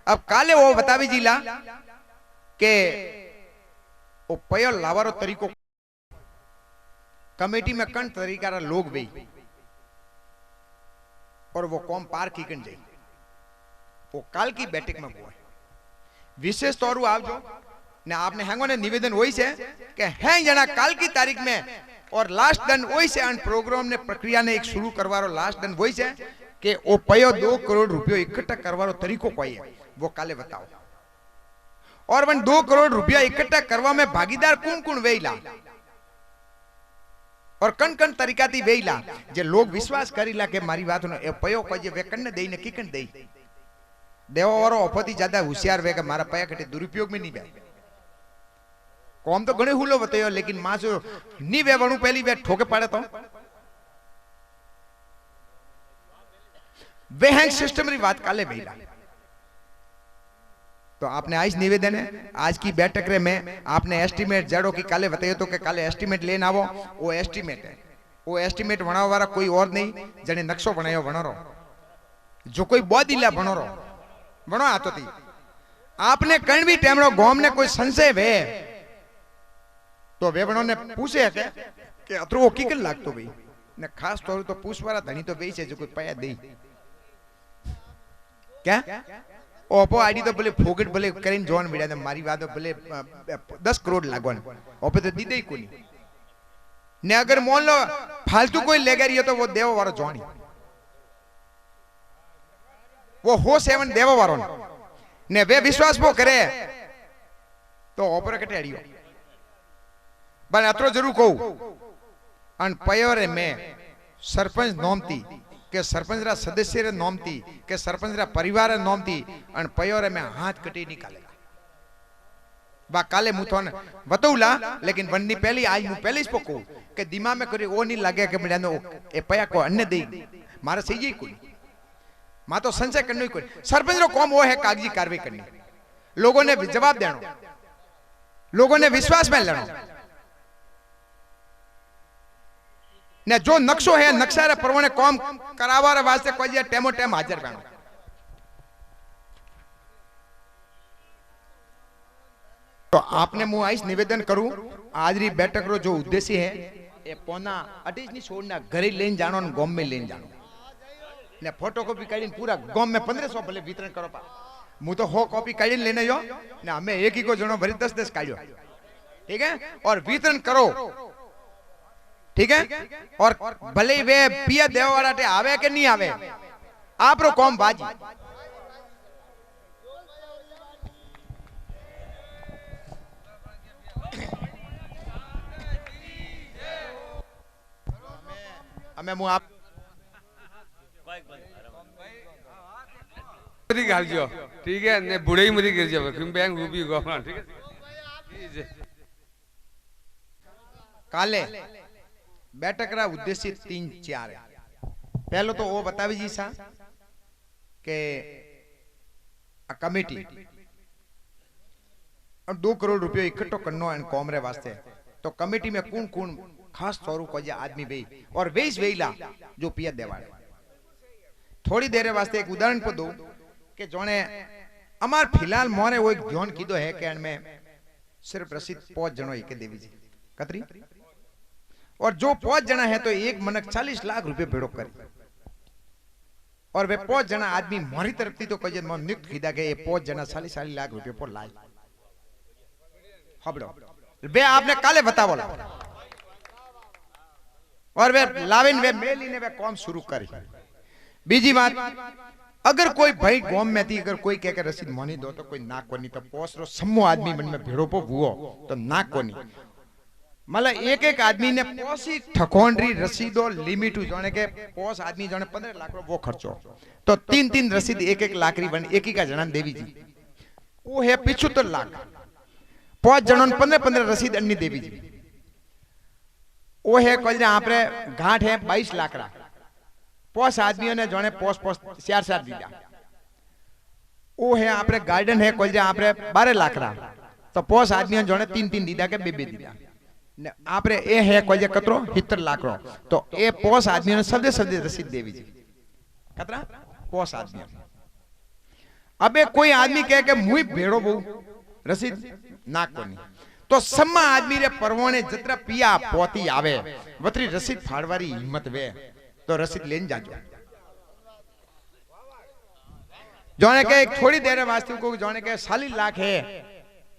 अब काले वो बतावी जिला के वो पयो लावारो तरीको कमेटी में कण तरीका रा लोग भी और वो कौम पार की कन जाई वो काल की बैठक में हुआ विशेष तौर आप जो ने आपने हैंगो ने निवेदन वही से कि हैं जना काल की तारीख में और लास्ट दिन वही से अन प्रोग्राम ने प्रक्रिया ने एक शुरू करवारो लास्ट दिन वही से कि वो पयो 2 करोड़ रुपया इकट्ठा करवारो तरीको कोई है वो काले बताओ। और वन 2 करोड़ रुपया इकट्ठा करवा में भागीदार कौन कौन वेला और कन कन तरीका थी वेला जे लोग विश्वास करीला के मारी बात नो ए पयो कोई जे वे कन देई ने किकन देई देवा वारो ओपती ज्यादा होशियार वे के मारा पया कटे दुरुपयोग में नहीं बे कौम तो घणे हुलो बतायो, लेकिन मां जो नी वे वणु पहली वे ठोके पाड़े तो वे हैंग सिस्टम री बात काले वेला। तो आपने आज निवेदन है आज की बैठक रे में आपने एस्टीमेट जड़ो की काले बतायो तो के काले एस्टीमेट लेन आवो वो एस्टीमेट है वो एस्टीमेट बनाव वाला कोई और नहीं जने नक्शो बनायो बनरो जो कोई बोदिला बनरो बनो आतो थी आपने कण भी टेमरो गोम ने कोई संशय वे तो वे बनो ने पूछे है कि अतरो वो किकल लागतो भाई ने खास तौर तो पूछ वाला धनी तो बेई से जो कोई पया दे क्या ओपो आईडी तो भले फोगट भले करीन जोन मिला ने मारी बात भले 10 करोड़ लागवन ओपे तो दीदे ही कोनी ने अगर मान लो फालतू कोई ले गया तो वो देव वारो जोनी वो हो 7 देव वारो ने वे विश्वास वो करे तो ओपर कटे अड़ियो बन अतरो जरूर कहू अन पयोरे में सरपंच नोमती के सरपंच रा सदस्य रे नोमती के सरपंच रा परिवार नोमती अन पयोरे में हाथ कटी निकालेगा बा काले मुथोन बतौला लेकिन वन्नी पहली आज मु पहले इसको कहू के दिमाग में करे वो नहीं लगे के मेरा नो ए पया को अन्य दे मारा सही ही कोई मां तो संशय करनो ही कोई सरपंच रो काम वो है कागजी कार्रवाई करनी लोगों ने जवाब देनो लोगों ने विश्वास में लेनो ने जो नक्शो है नक्शा रे परवाने काम करावा रे वास्ते कोई टेमो टेम हाजिर बनो। तो आपने मु आइस निवेदन करूं आज री बैठक रो जो उद्देश्य है ए पोना अटीज नहीं छोड़ना घरे लेन जानो ने गांव में लेन जानो ने फोटोकॉपी काढीन पूरा गांव में 1500 भले वितरण करो पा मु तो हो कॉपी काढीन लेने यो ने हमें एक ही को जणो भरी 10-10 काढ्यो ठीक है और वितरण करो ठीक है और भले वे पिया देववाड़ा टे आवे के नहीं आवे आप रो कौम बाजी हमें मु आप ठीक है ने बुढ़े ही मरी गिर जावे किम बैंक रूपी गोमा ठीक है काले बैठक रा उद्देश्य 3-4 है। पहलो तो वो बतावी जी सा के कमेटी और 2 करोड़ रुपये इकट्ठो करनो एन कौम रे वास्ते तो कमेटी में कौन कौन खास तौर को जे आदमी बे और वेस वेला जो पिया देवाड़े थोड़ी देर वास्ते एक उदाहरण को दो कि जोने अमार फिलहाल मोरे वो एक ध्यान कीधो है कि में सिर्फ रसीद 5 जनो ही के देवी जी कतरी और जो 5 जना है तो एक मनक 40 लाख रुपए भेड़ो करे और वे 5 जना आदमी मारी तरफ थी तो कहे मैं नियुक्त खीदा के 5 जना 40 लाख रुपये पर लाए हबड़ो वे आपने काले बता बोला और वे लाविन वे मेली ने वे कॉम शुरू करी। बीजी बात अगर कोई भाई गोम में थी अगर कोई कह के रसीद मोनी दो तो कोई ना कोनी तो पोसरो समूह आदमी मन में भेड़ो पो हुओ तो ना कोनी मतलब एक एक आदमी ने पोसी ठकोंडरी रसीदो लिमिट जाने के पोस आदमी जाने 15 लाख रो वो खर्चो तो 3-3 रसीद 1-1 लाख री बन एक ही का जनान देवी जी वो है 75 लाख 5 जनों 15-15 रसीद अन्नी देवी जी वो है कल आपरे घाट है 22 लाख रा पोस आदमियों ने जाने पोस 4 दीदा वो है आपरे गार्डन है कल आपरे 12 लाख रा तो पोस आदमियों जाने 3-3 दीदा के 2-2 दीदा आपरे ए है कोई कतरो 70 लाख रो तो ए पोस आदमी ने सदे रसीद देवी जी कतरा पोस आदमी अबे कोई आदमी कहे के मुई भेड़ो बहू रसीद ना कोनी तो सम्मा आदमी रे परवोने जतरा पिया पोती आवे वतरी रसीद फाड़वारी हिम्मत वे तो रसीद लेन जाजो जाने के थोड़ी देर वास्ते को जाने के 40 लाख है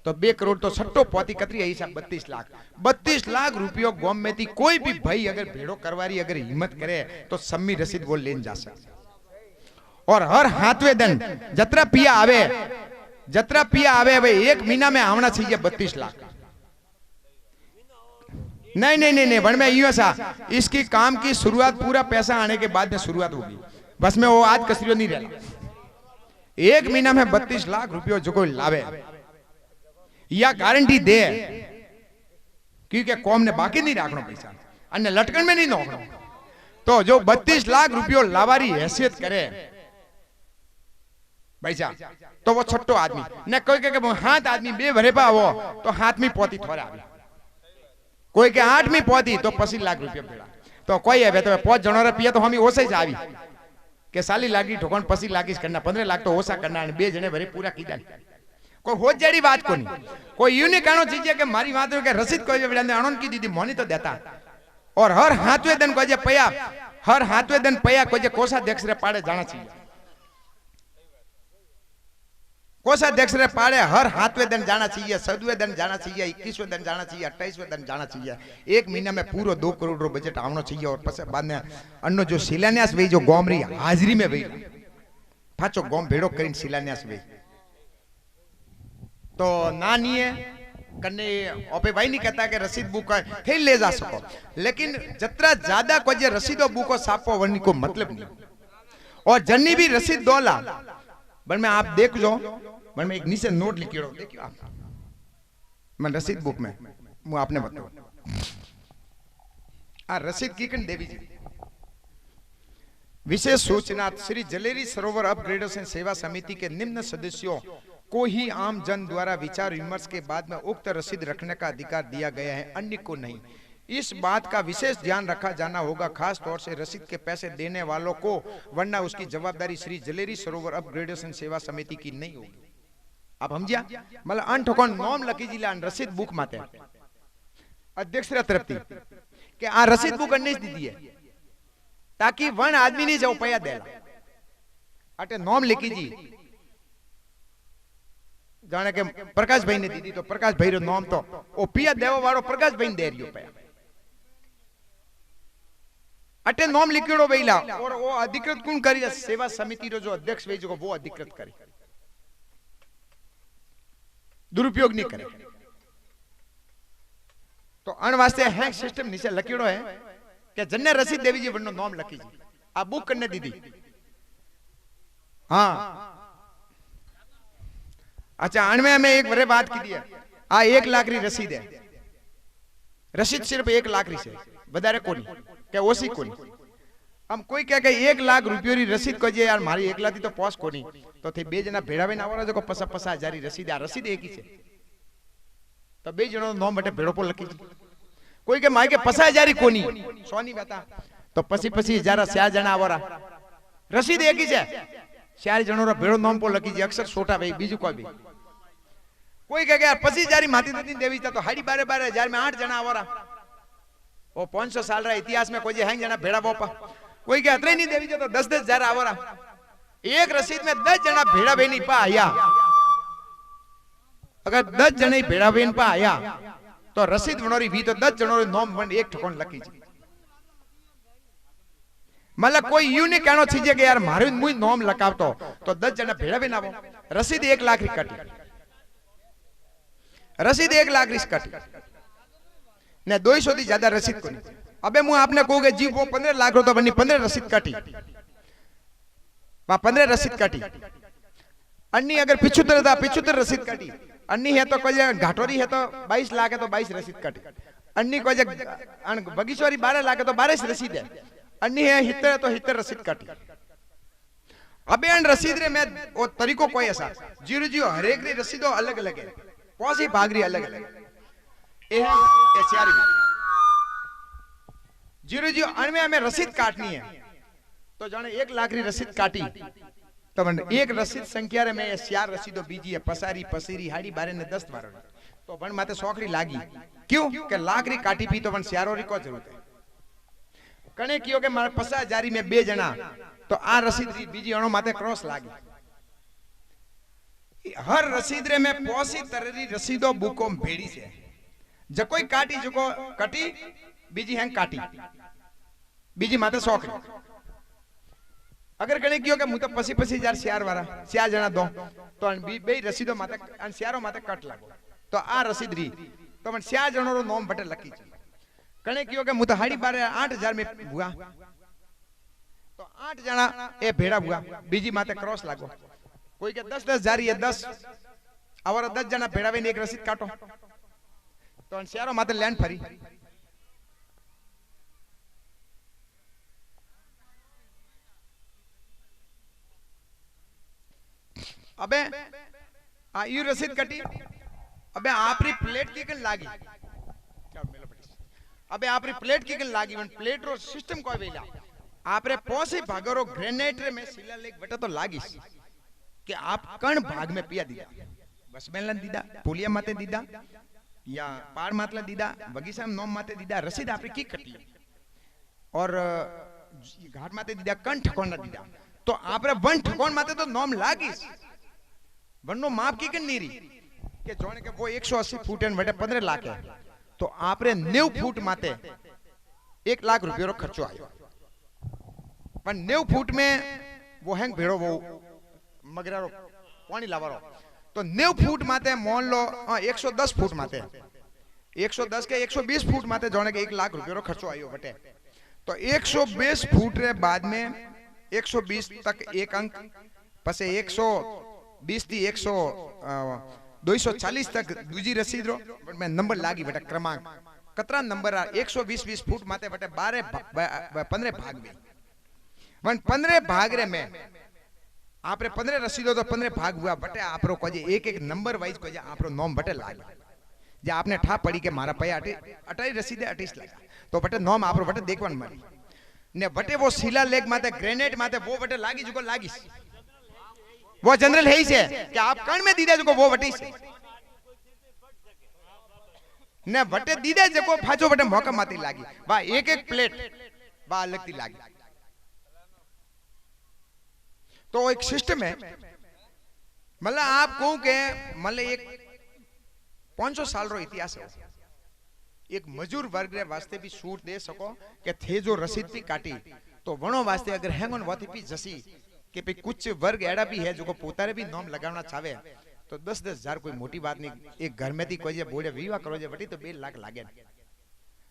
तो 2 करोड़ तो सट्टो पोती कतरी हिसाब 32 लाख रुपयों गोम में थी कोई भी भाई अगर भेड़ो करवारी अगर हिम्मत करे तो सम्मी रसीद वो लेन जा सकते और हर हाथवे दन जतरा पिया आवे भाई 1 महीना में आवना चाहिए 32 लाख नहीं बन में यूं सा इसकी काम की शुरुआत पूरा पैसा आने के बाद में शुरुआत होगी बस में वो आज कसरियो नहीं रहना 1 महीना में 32 लाख रुपयों जो कोई लावे या गारंटी दे क्योंकि कौम ने बाकी नहीं रखना पैसा अन्य लटकन में नहीं नौकनो तो जो 32 लाख रुपयों लावारी हैसियत करे पैसा तो वो छोटो आदमी न कोई के हाथ आदमी 2 भरे पा वो तो हाथ में पोती थोड़ा आवी कोई के 8 में पोती तो 25 लाख रुपया भेड़ा तो कोई है तो 5 जनों रे पिया तो हम ओसे ही आवी के 40 लाख की ठोकन 25 लाख करना 15 लाख तो ओसा करना 2 जने भरे पूरा कीदा कोई हो जड़ी बात को नहीं कोई यूं नहीं कहना चाहिए कि मारी बात के रसीद कोई अणन की दीदी मोनी तो देता और हर हाथवे दिन को पया हर हाथवे दिन पया कोई कोषाध्यक्ष रे पाड़े जाना चाहिए कोषाध्यक्ष रे पाड़े हर हाथवे दिन जाना चाहिए 7वें दिन जाना चाहिए 21वें दिन जाना चाहिए 28वें दिन जाना चाहिए 1 महीना में पूरो 2 करोड़ रो बजट आवनो चाहिए और पसे बाद में अन्नो जो शिलान्यास वे जो गोमरी हाजिरी में वे पाछो गोम भेड़ो करीन शिलान्यास वे तो ना नहीं है कन्ने ओपे भाई नहीं कहता कि रसीद बुक थे ले जा सको लेकिन जतरा ज्यादा को जे रसीदो बुको सापो वनी को मतलब नहीं और जन्नी भी रसीद दोला बन में आप देख लो बन में एक नीचे नोट लिखियो देखियो आप मैं रसीद बुक में मैं आपने बताओ आ रसीद की कन देवी जी विशेष सूचना श्री जलेरी सरोवर अपग्रेडेशन सेवा समिति के निम्न सदस्यों को ही आम जन द्वारा विचार विमर्श के बाद में उक्त रसीद रखने का अधिकार दिया गया है अन्य को नहीं। इस बात का विशेष ध्यान रखा जाना होगा खास तौर से रसीद के पैसे देने वालों को वरना उसकी जवाबदारी श्री जलेरी सरोवर अपग्रेडेशन सेवा समिति की नहीं होगी। आप समझिया मतलब अनठोकन नॉम लकी जिला रसीद बुक माते अध्यक्ष तरफ थी कि आ रसीद बुक अन्य दी है ताकि वन आदमी नहीं जाओ पया दे अटे नॉम लिखी जी जाने के प्रकाश भाई ने दीदी तो प्रकाश भाई रो नाम तो ओ पिया देवा वालो प्रकाश भाई दे रियो पे अटे नाम लिखियो भईला और वो अधिकृत कौन करी सेवा समिति रो जो अध्यक्ष भाई जो वो अधिकृत करे दुरुपयोग नहीं करे तो अन वास्ते हैंग सिस्टम नीचे लकीड़ो है कि जन्ने रसीद देवी जी वनो नाम लकी जी आ बुक करने दीदी हां अच्छा अनमे में एक बड़े बात की दी है आ 1 लाख री रसीद है रसीद सिर्फ 1 लाख री से बदारे कोनी के ओसी कोनी हम कोई कह के 1 लाख रुपयो री रसीद को जे यार मारी 1 लाख थी तो पोस कोनी तो थे 2 जना भेड़ा में आवरा जो को 50 हजार री रसीद आ रसीद एक ही से तो 2 जणो नाम बटे भेड़ो पर लकी कोई के माई के 50 हजार री कोनी सोनी बेटा तो 25 हजार 4 जना आवरा रसीद एक ही से 4 जणो रो भेड़ो नाम पर लकी जी अक्सर छोटा भाई बीजू कोई भी कोई कहे यार 25 हजार माती नहीं देवी तो हाड़ी 12 हजार में 8 जना आवरा वो 500 साल रा इतिहास में कोई हैंग जना भेड़ा बोपा कोई के अतरे नहीं देवी जो तो 10-10 हजार आवरा एक रसीद में 10 जना भेड़ा बहनी पा आया अगर 10 जने भेड़ा बहन पा आया तो रसीद वणोरी भी तो 10 जनोरी नोम वन एक ठकोन लखी जी मतलब कोई यू नहीं कहनो छीजे कि यार मारे मुई नोम लकावतो तो 10 जना भेड़ा बहन आवो रसीद 1 लाख री कटी रसीद 1 लाख री कटी ने 200 थी ज्यादा रसीद कोनी अबे मैं आपने कहूं कि जी वो 15 लाख रो तो बनी 15 रसीद काटी वा 15 रसीद काटी अन्नी अगर 75 था 75 रसीद काटी अन्नी है तो कोई घाटोरी है तो 22 लाख है तो 22 रसीद काटी अन्नी कोई बगीचवारी 12 लाख है तो 12 रसीद है अन्नी है 70 तो 70 रसीद काटी अबे अन रसीद रे मैं वो तरीको कोई ऐसा जीरो जीरो हर एक री रसीदों अलग अलग है कौन सी भागरी अलग अलग ये है ये सियारी जीरो जीरो अन में हमें रसीद काटनी है तो जाने 1 लाख री रसीद काटी तो एक रसीद संख्या रे में सियार रसीदो बीजी है पसारी पसीरी हाड़ी बारे ने 10 बार तो बन माते सोखरी लागी क्यों के लाख री काटी पी तो बन सियारो री को जरूरत है कने कियो के मारे 50,000 में 2 जना तो आ रसीद री बीजी अणो माते क्रॉस लागी हर रसीद रे में पोसी तररी रसीदो बुको भेड़ी से जो कोई काटी जको कटी बीजी हैंग काटी बीजी माते सोखरी अगर कने कियो के मु तो 25,000 सियार वाला सियार जना दो तो बे रसीदो माते अन सियारो माते कट लागो तो आ रसीद री तो मन सियार जनो रो नोम बटे लकी कने कियो के मु तो हाड़ी बारे 8,000 में हुआ तो 8 जना ए भेड़ा हुआ बीजी माते क्रॉस लागो कोई के 10-10 हजार ये 10 और 10 जना भेड़ा में एक रसीद काटो तो अन सियारो माते लैंड फरी अबे यू रसीद कटी अबे आपरी प्लेट की कन लागी अबे आपरी प्लेट की कन लागी वन प्लेट रो सिस्टम कोई वेला आपरे पोसी भागरो ग्रेनेट रे में शिलालेख बटा तो लागी कि आप कण भाग में पिया दिया बस मेलन दीदा पुलिया माते दीदा या पार मातला दीदा बगीचा में नोम माते दीदा रसीद आपरी की कटी और घाट माते दीदा कण ठकोन दीदा तो आपरे वन ठकोन माते तो नोम लागी वनो माप की कन नीरी के जोने के वो 180 फुट एन वटे 15 लाख है तो आपरे 90 फुट माते 1 लाख रुपये रो खर्चो आयो पर 90 फुट में वो हैंग भेड़ो वो मगरा रो पानी लावारो तो 90 फुट माते मोन लो 110 फुट माते 110 के 120 फुट माते जोने के 1 लाख रुपये रो खर्चो आयो बटे तो 120 फुट रे बाद में 120 तक एक अंक पसे 120 थी 240 तक दूजी रसीद रो मैं नंबर लागी बेटा क्रमांक कतरा नंबर आ 120 फुट माते बटे 15 भाग में वन 15 भाग रे में आपरे 15 रसीदो तो 15 भाग हुआ बटे आपरो को जे एक एक नंबर वाइज को जे आपरो नोम बटे लागे जे आपने ठा पड़ी के मारा पया 28 रसीदे 28 लगा तो बटे नोम आपरो बटे देखवन मरी ने बटे वो शिला लेख माते ग्रेनेड माते वो बटे लागी जुको लागी वो जनरल है ही से कि आप कण में दीदे जो वो वटी से ने वटे दीदे जो फाचो वटे मौका माती लागी बा एक एक प्लेट बा लगती लागी तो एक सिस्टम है मतलब आप कहूं के मतलब एक 500 साल रो इतिहास है एक मजूर वर्ग रे वास्ते भी छूट दे सको कि थे जो रसीद भी काटी तो वणो वास्ते अगर हैंगन वाती भी जसी कि भाई कुछ वर्ग एड़ा भी है जो को पोतारे भी नोम लगावना चाहे तो 10-10 हजार कोई मोटी बात नहीं एक घर में थी कोई जे बोले विवाह करो जे बटी तो 2 लाख लागे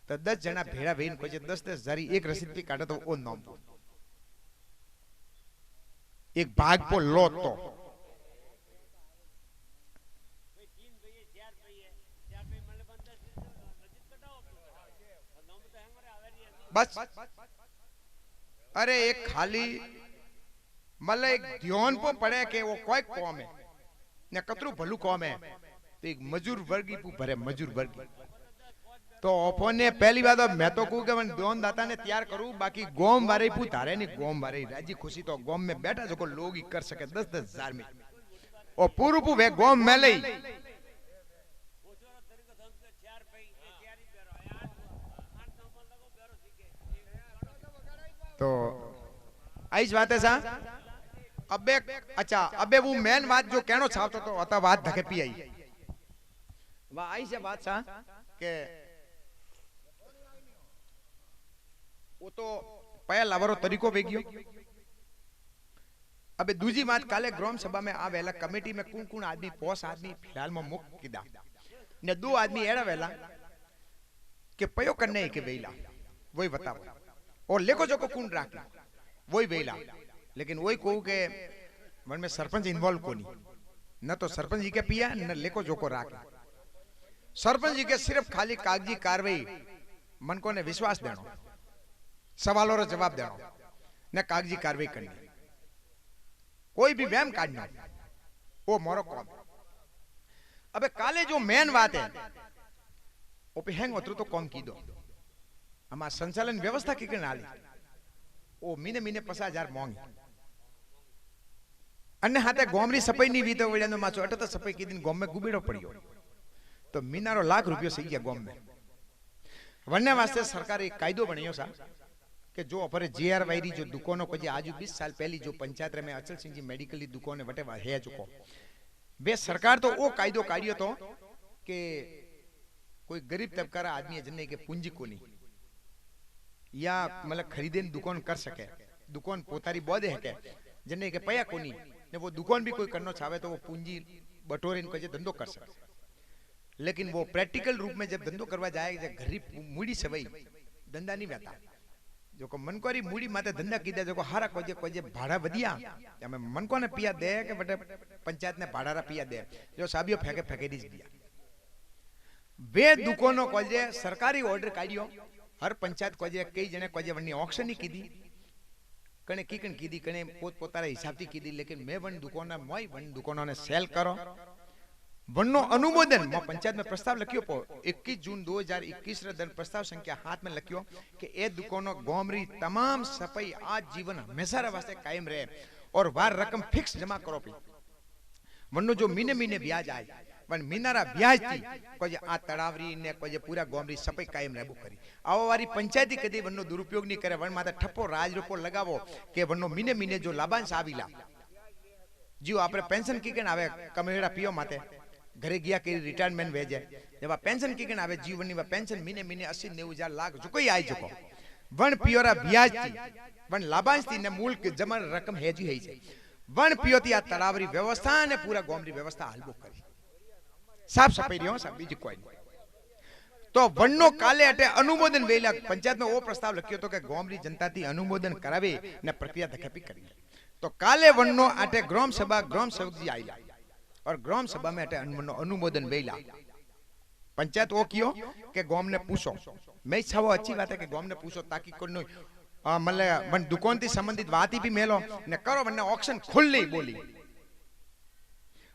तो 10 जना भेड़ा भेन कोई जे 10-10 हजार एक रसीद भी काटे तो ओ नोम एक भाग पो लो तो बस अरे एक खाली मतलब एक ध्यान पो पड़े के वो कोई कौम है ने कतरू भलू कौम है तो एक मजूर वर्गी पू भरे मजूर वर्गी तो ओपने पहली बात मैं तो कहूं कि मैं ध्यान दाता ने तैयार करूं बाकी गोम वारे पू तारे नहीं गोम वारे राजी खुशी तो गोम में बैठा जो को लोग ही कर सके 10-10 हजार में और पूरू पू वे गोम में ले तो आई बात है सा अबे अच्छा अबे वो मेन बात जो कहनो चाहतो तो अता बात धके पी आई वाह आई से बात सा के वो तो पया लावरो तरीको वेगियो अबे दूजी बात काले ग्राम सभा में आ वेला कमेटी में कौन कौन आदमी पोस आदमी फिलहाल में मुक्त कीदा ने दो आदमी एड़ा वेला के पयो करने के वेला वही बताओ और लेको जो को कौन राखी वही वेला लेकिन वही कहू के मन में सरपंच इन्वॉल्व कोनी न तो सरपंच जी के पिया न लेको जो को राखे सरपंच जी के सिर्फ खाली कागजी कार्रवाई मन को ने विश्वास देनो सवालों रो जवाब देनो ने कागजी कार्रवाई करनी कोई भी वहम काटना वो मोरो कौन अबे काले जो मेन बात है वो पे हैंग उतरो तो कौन की दो हमारा संचालन व्यवस्था की करना ली ओ महीने महीने 50,000 मांगी अन्य हाथे गोमरी सफाई नहीं वीतो वजन में माचो अटे तो सफाई की दिन गोम में गुबेड़ो पड़ियो तो मीनारो ₹1,00,000 सही गया गोम में वन्य वास्ते सरकार एक कायदो बनियो सा कि जो अपरे जीआर वायरी जो दुकानों को आज 20 साल पहली जो पंचायत में अचल सिंह जी मेडिकल की दुकान वटे है चुको बे सरकार तो वो कायदो काढ़ियो तो कि कोई गरीब तबका आदमी है जिन्हें के पूंजी को नहीं या मतलब खरीदे दुकान कर सके दुकान पोतारी बोधे है के जिन्हें के पया कोनी ने वो दुकान भी कोई करना चाहे तो वो पूंजी बटोरे इनको धंधो कर सके लेकिन वो प्रैक्टिकल रूप में जब धंधो करवा जाए गरीब मूड़ी से वही धंधा नहीं बहता जो को मन को मूड़ी माते धंधा कीधे जो को हारा कोजे भाड़ा वधिया या मैं मन को ने पिया दे के बटे पंचायत ने भाड़ा पिया दे जो साबियो फेंके दी दिया बे दुकानों कोजे सरकारी ऑर्डर काढ़ियो हर पंचायत कोजे कई जने कोजे वनी ऑक्शन ही कीधी कने कीकन कीधी कने पोत पोतारा हिसाब थी कीधी लेकिन मैं वन दुकान मोई वन दुकानों ने सेल करो वन्नो अनुमोदन मैं पंचायत में प्रस्ताव लखियो पो 21 जून 2021 रे दिन प्रस्ताव संख्या हाथ में लखियो कि ए दुकानों गोमरी तमाम सफाई आज जीवन हमेशा रे वास्ते कायम रहे और वार रकम फिक्स जमा करो पी वन्नो जो महीने महीने ब्याज आए वन मीनारा ब्याज थी कोई आ तड़ावरी ने कोई पूरा गोमरी सफाई कायम रहबो करी आवो वारी पंचायती कदी वन्नो दुरुपयोग नहीं करे वन माते ठप्पो राज रूपो लगावो के वन्नो महीने महीने जो लाभांश आवीला जीव आपरे पेंशन की के आवे कमेड़ा पियो माते घरे गया के रिटायरमेंट भेजे जब पेंशन की आवे जीवन वा पेंशन महीने महीने 80-90,000 लाख जो कोई आई चुको वन पियोरा ब्याज थी वन लाभांश थी ने मूल के जमा रकम हेजी है छे वन पियोती आ तड़ावरी व्यवस्था ने पूरा गोमरी व्यवस्था हलबो करी साफ सफाई रियो सब बीज कोई तो वन्नो काले अटे अनुमोदन वेला पंचायत में वो प्रस्ताव लख्यो तो के गोमरी जनता थी अनुमोदन करावे ने प्रक्रिया धकेपी करी तो काले वन्नो अटे ग्राम सेवक जी आईला और ग्राम सभा में अनुमोदन वेला पंचायत वो कियो के गोम ने पूछो मैं इच्छा वो अच्छी बात है कि गोम ने पूछो ताकि कोई मतलब मन दुकान थी संबंधित बात ही भी मेलो ने करो वन्ने ऑक्शन खुली बोली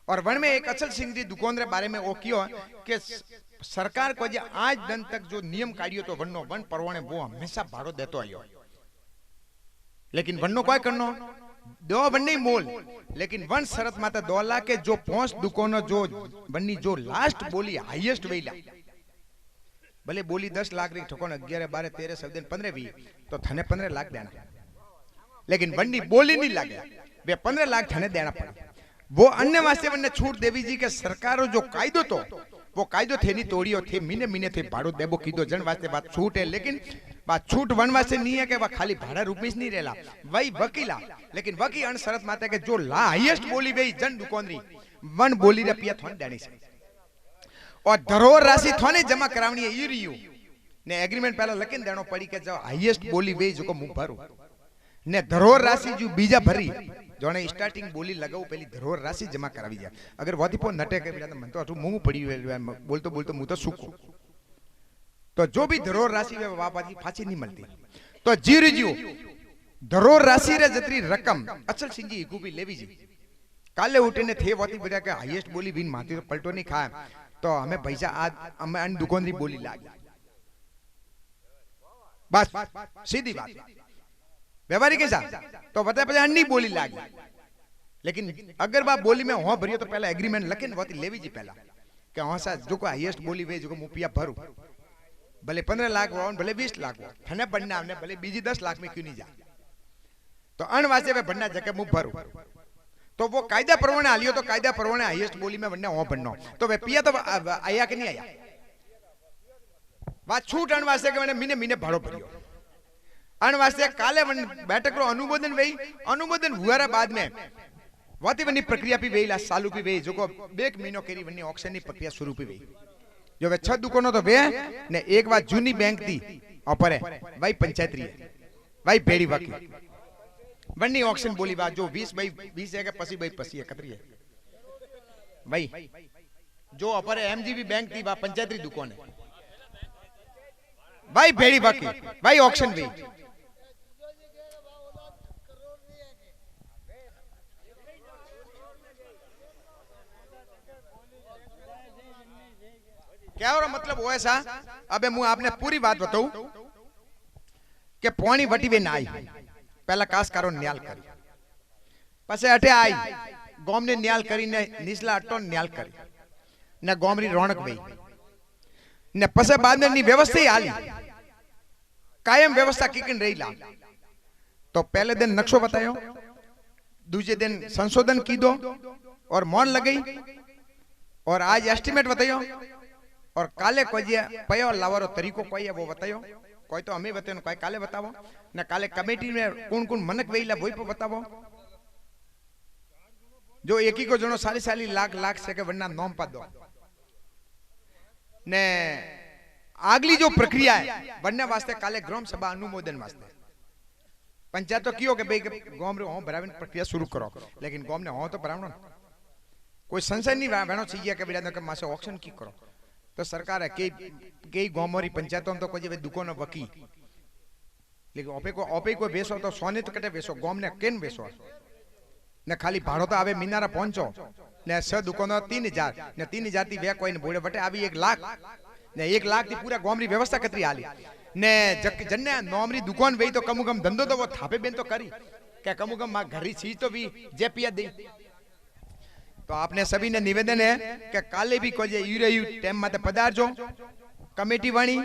और वन में एक अचल सिंह जी दुकान रे बारे में वो कियो कि सरकार को जे आज दिन तक जो नियम काढ़ियो तो वन्नो वन परवाने वो हमेशा भाड़ो देतो आयो लेकिन वन्नो काय करनो दो वन्नी मोल लेकिन वन शरत माता 2 लाख के जो 5 दुकानों जो वन्नी जो लास्ट बोली हाईएस्ट वेला भले बोली 10 लाख री ठकोन 11 12 13 14 15 20 तो थने 15 लाख देना लेकिन वन्नी बोली नहीं लागे वे 15 लाख थने देना पड़े वो अन्य वास्ते वन्ने छूट देवी जी के सरकारों जो कायदो तो वो कायदो थे नहीं तोड़ियो थे महीने महीने थे भाड़ो देबो कीधो जन वास्ते बात छूट है लेकिन बात छूट वन वास्ते नहीं है कि वह खाली भाड़ा रुपीस नहीं रहला वही वकीला लेकिन वकी अन शरत माते के जो हाईएस्ट बोली वही जन दुकानरी वन बोली रे पिया थोन देनी से और धरोहर राशि थोने जमा करावनी है ई रियू ने एग्रीमेंट पहला लकीन देनो पड़ी के जो हाईएस्ट बोली वे जो को मुंह भरू ने धरोहर राशि जो बीजा भरी जोने स्टार्टिंग बोली लगाऊ पहली धरोहर राशि जमा करावी जा अगर वोती पो नटे के बिना मन तो अटू मुंह पड़ी बोलतो बोलतो मुंह तो सूखो तो जो भी धरोहर राशि वे वापस फाची नहीं मिलती तो जीर जियो धरोहर राशि रे जतरी रकम अचल सिंह जी को भी लेवी जी काले उठने थे वोती बजा के हाईएस्ट बोली बिन माती तो पलटो नहीं खाए तो हमें पैसा आज हमें अन दुकान री बोली लागी बस सीधी बात व्यवहारिक कैसा तो बता पता अन्नी बोली लागी लेकिन अगर बात बोली में हो भरियो तो पहला एग्रीमेंट लखन वोती लेवी जी पहला के हां सा जो को हाईएस्ट बोली वे जो को मुपिया भरू भले 15 लाख हो भले 20 लाख हो थने बनना हमने भले बीजी 10 लाख में क्यों नहीं जा तो अण वास्ते वे भरना जगह मुंह भरू तो वो कायदा प्रमाणे हालियो तो कायदा प्रमाणे हाईएस्ट बोली में वन्ने हो भरनो तो वे पिया तो आया कि नहीं आया बात छूट अण वास्ते के मैंने मीने मीने भाड़ो भरियो अण वास्ते काले वन बैठक रो अनुमोदन वेई अनुमोदन हुआरा बाद में वाती वनी प्रक्रिया भी वेई ला चालू भी वेई जोको 1 महीनो केरी वनी ऑक्शन नी प्रक्रिया शुरू भी वेई जो वे 6 दुकानों तो वे ने एक बार जूनी बैंक थी ऊपर है भाई पंचायत री भाई भेड़ी बाकी वनी ऑक्शन बोली बात जो 20 बाई 20 है के पसी बाई पसी है कतरी है भाई जो ऊपर है एमजीबी बैंक थी बा पंचायत री दुकान है भाई भेड़ी बाकी भाई ऑक्शन भी क्या हो रहा मतलब वो ऐसा अबे मुझे आपने पूरी बात बताऊं कि पानी वटी वे ना आई पहला कास कारो न्याल करी पसे अटे आई गोम ने न्याल करी ने निचला अट्टो न्याल करी ने गोमरी रौनक वही ने पसे बाद में नी व्यवस्था ही आली कायम व्यवस्था किकन रही ला तो पहले दिन नक्शो बतायो दूसरे दिन संशोधन की दो और मौन लगई और आज एस्टिमेट बतायो और काले कोई पयो लावारो तरीको कोई है वो बतायो कोई तो हमें बतायो कोई काले बतावो न काले कमेटी में कौन कौन मनक वेला वही पे बतावो जो एक ही को जनो सारी साली लाख लाख से के वरना नोम पा दो ने आगली जो प्रक्रिया है बनने वास्ते काले ग्राम सभा अनुमोदन वास्ते पंचायत तो कियो के भाई गांव रे हो बराबर प्रक्रिया शुरू करो लेकिन गांव ने हो तो बराबर कोई संशय नहीं बनो चाहिए के बिना के मासे ऑक्शन की करो तो सरकार है कई गांव री पंचायतों तो कोई दुकान वकी लेकिन ओपे को बेसो तो सोने तो कटे बेसो गांव ने केन बेसो ने खाली भाड़ो तो आवे मीनारा पहुंचो ने 6 दुकान 3000 ने 3000 थी वे कोई ने बोले बटे आवी 1 लाख ने 1 लाख थी पूरा गांव री व्यवस्था कतरी आली ने जन्ने नोमरी दुकान वेई तो कमु कम धंधो तो वो थापे बेन तो करी क्या कमु कम मा घरी चीज तो भी जे पिया दे तो आपने सभी ने निवेदन है कि काले भी कोई यूरेयू टाइम माते पधारजो कमेटी वाणी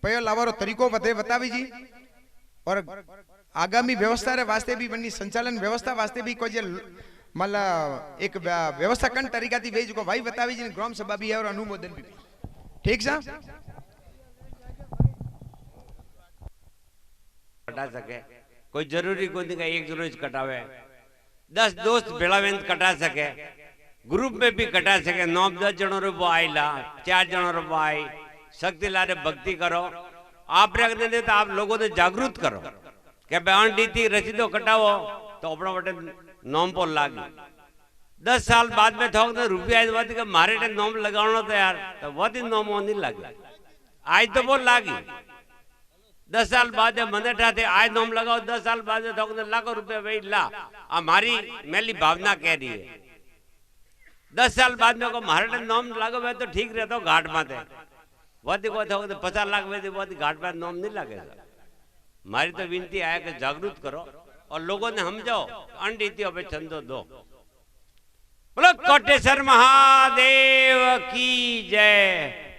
पयो लावारो तरीको बतावी जी और आगामी व्यवस्था रे वास्ते भी बनी संचालन व्यवस्था वास्ते भी कोई मतलब एक व्यवस्था कन तरीका थी वेज को भाई बतावी जी ग्राम सभा भी है और अनुमोदन भी ठीक सा कटा सके कोई जरूरी कोई का एक जरूर कटावे 10 दोस्त भेड़ावें कटा सके ग्रुप में भी कटा सके 9-10 जनों रो आईला 4 जनों रो आई शक्ति लारे भक्ति करो आप रखने दे तो आप लोगों ने जागरूक करो क्या बयान दी थी रसीदो कटाओ तो अपना बटे नोम पर लागी 10 साल बाद में थोक तो रुपया के मारे टे नोम लगाना तो यार तो वो दिन नोम नहीं लगे आज तो वो लागी 10 साल बाद मने ठाते आज नोम लगाओ 10 साल बाद में थोक लाखों रुपया वही ला हमारी मेरी भावना कह रही है 10 साल बाद में को मारे टे नोम लागो वे तो ठीक रहता घाट माते वो को थोक 50 लाख वे वो घाट पर नोम नहीं लगेगा हमारी तो विनती आया कि जागरूक करो और लोगों ने समझाओ अनरीतियों पे चंदो दो बोलो कोटेश्वर महादेव की जय।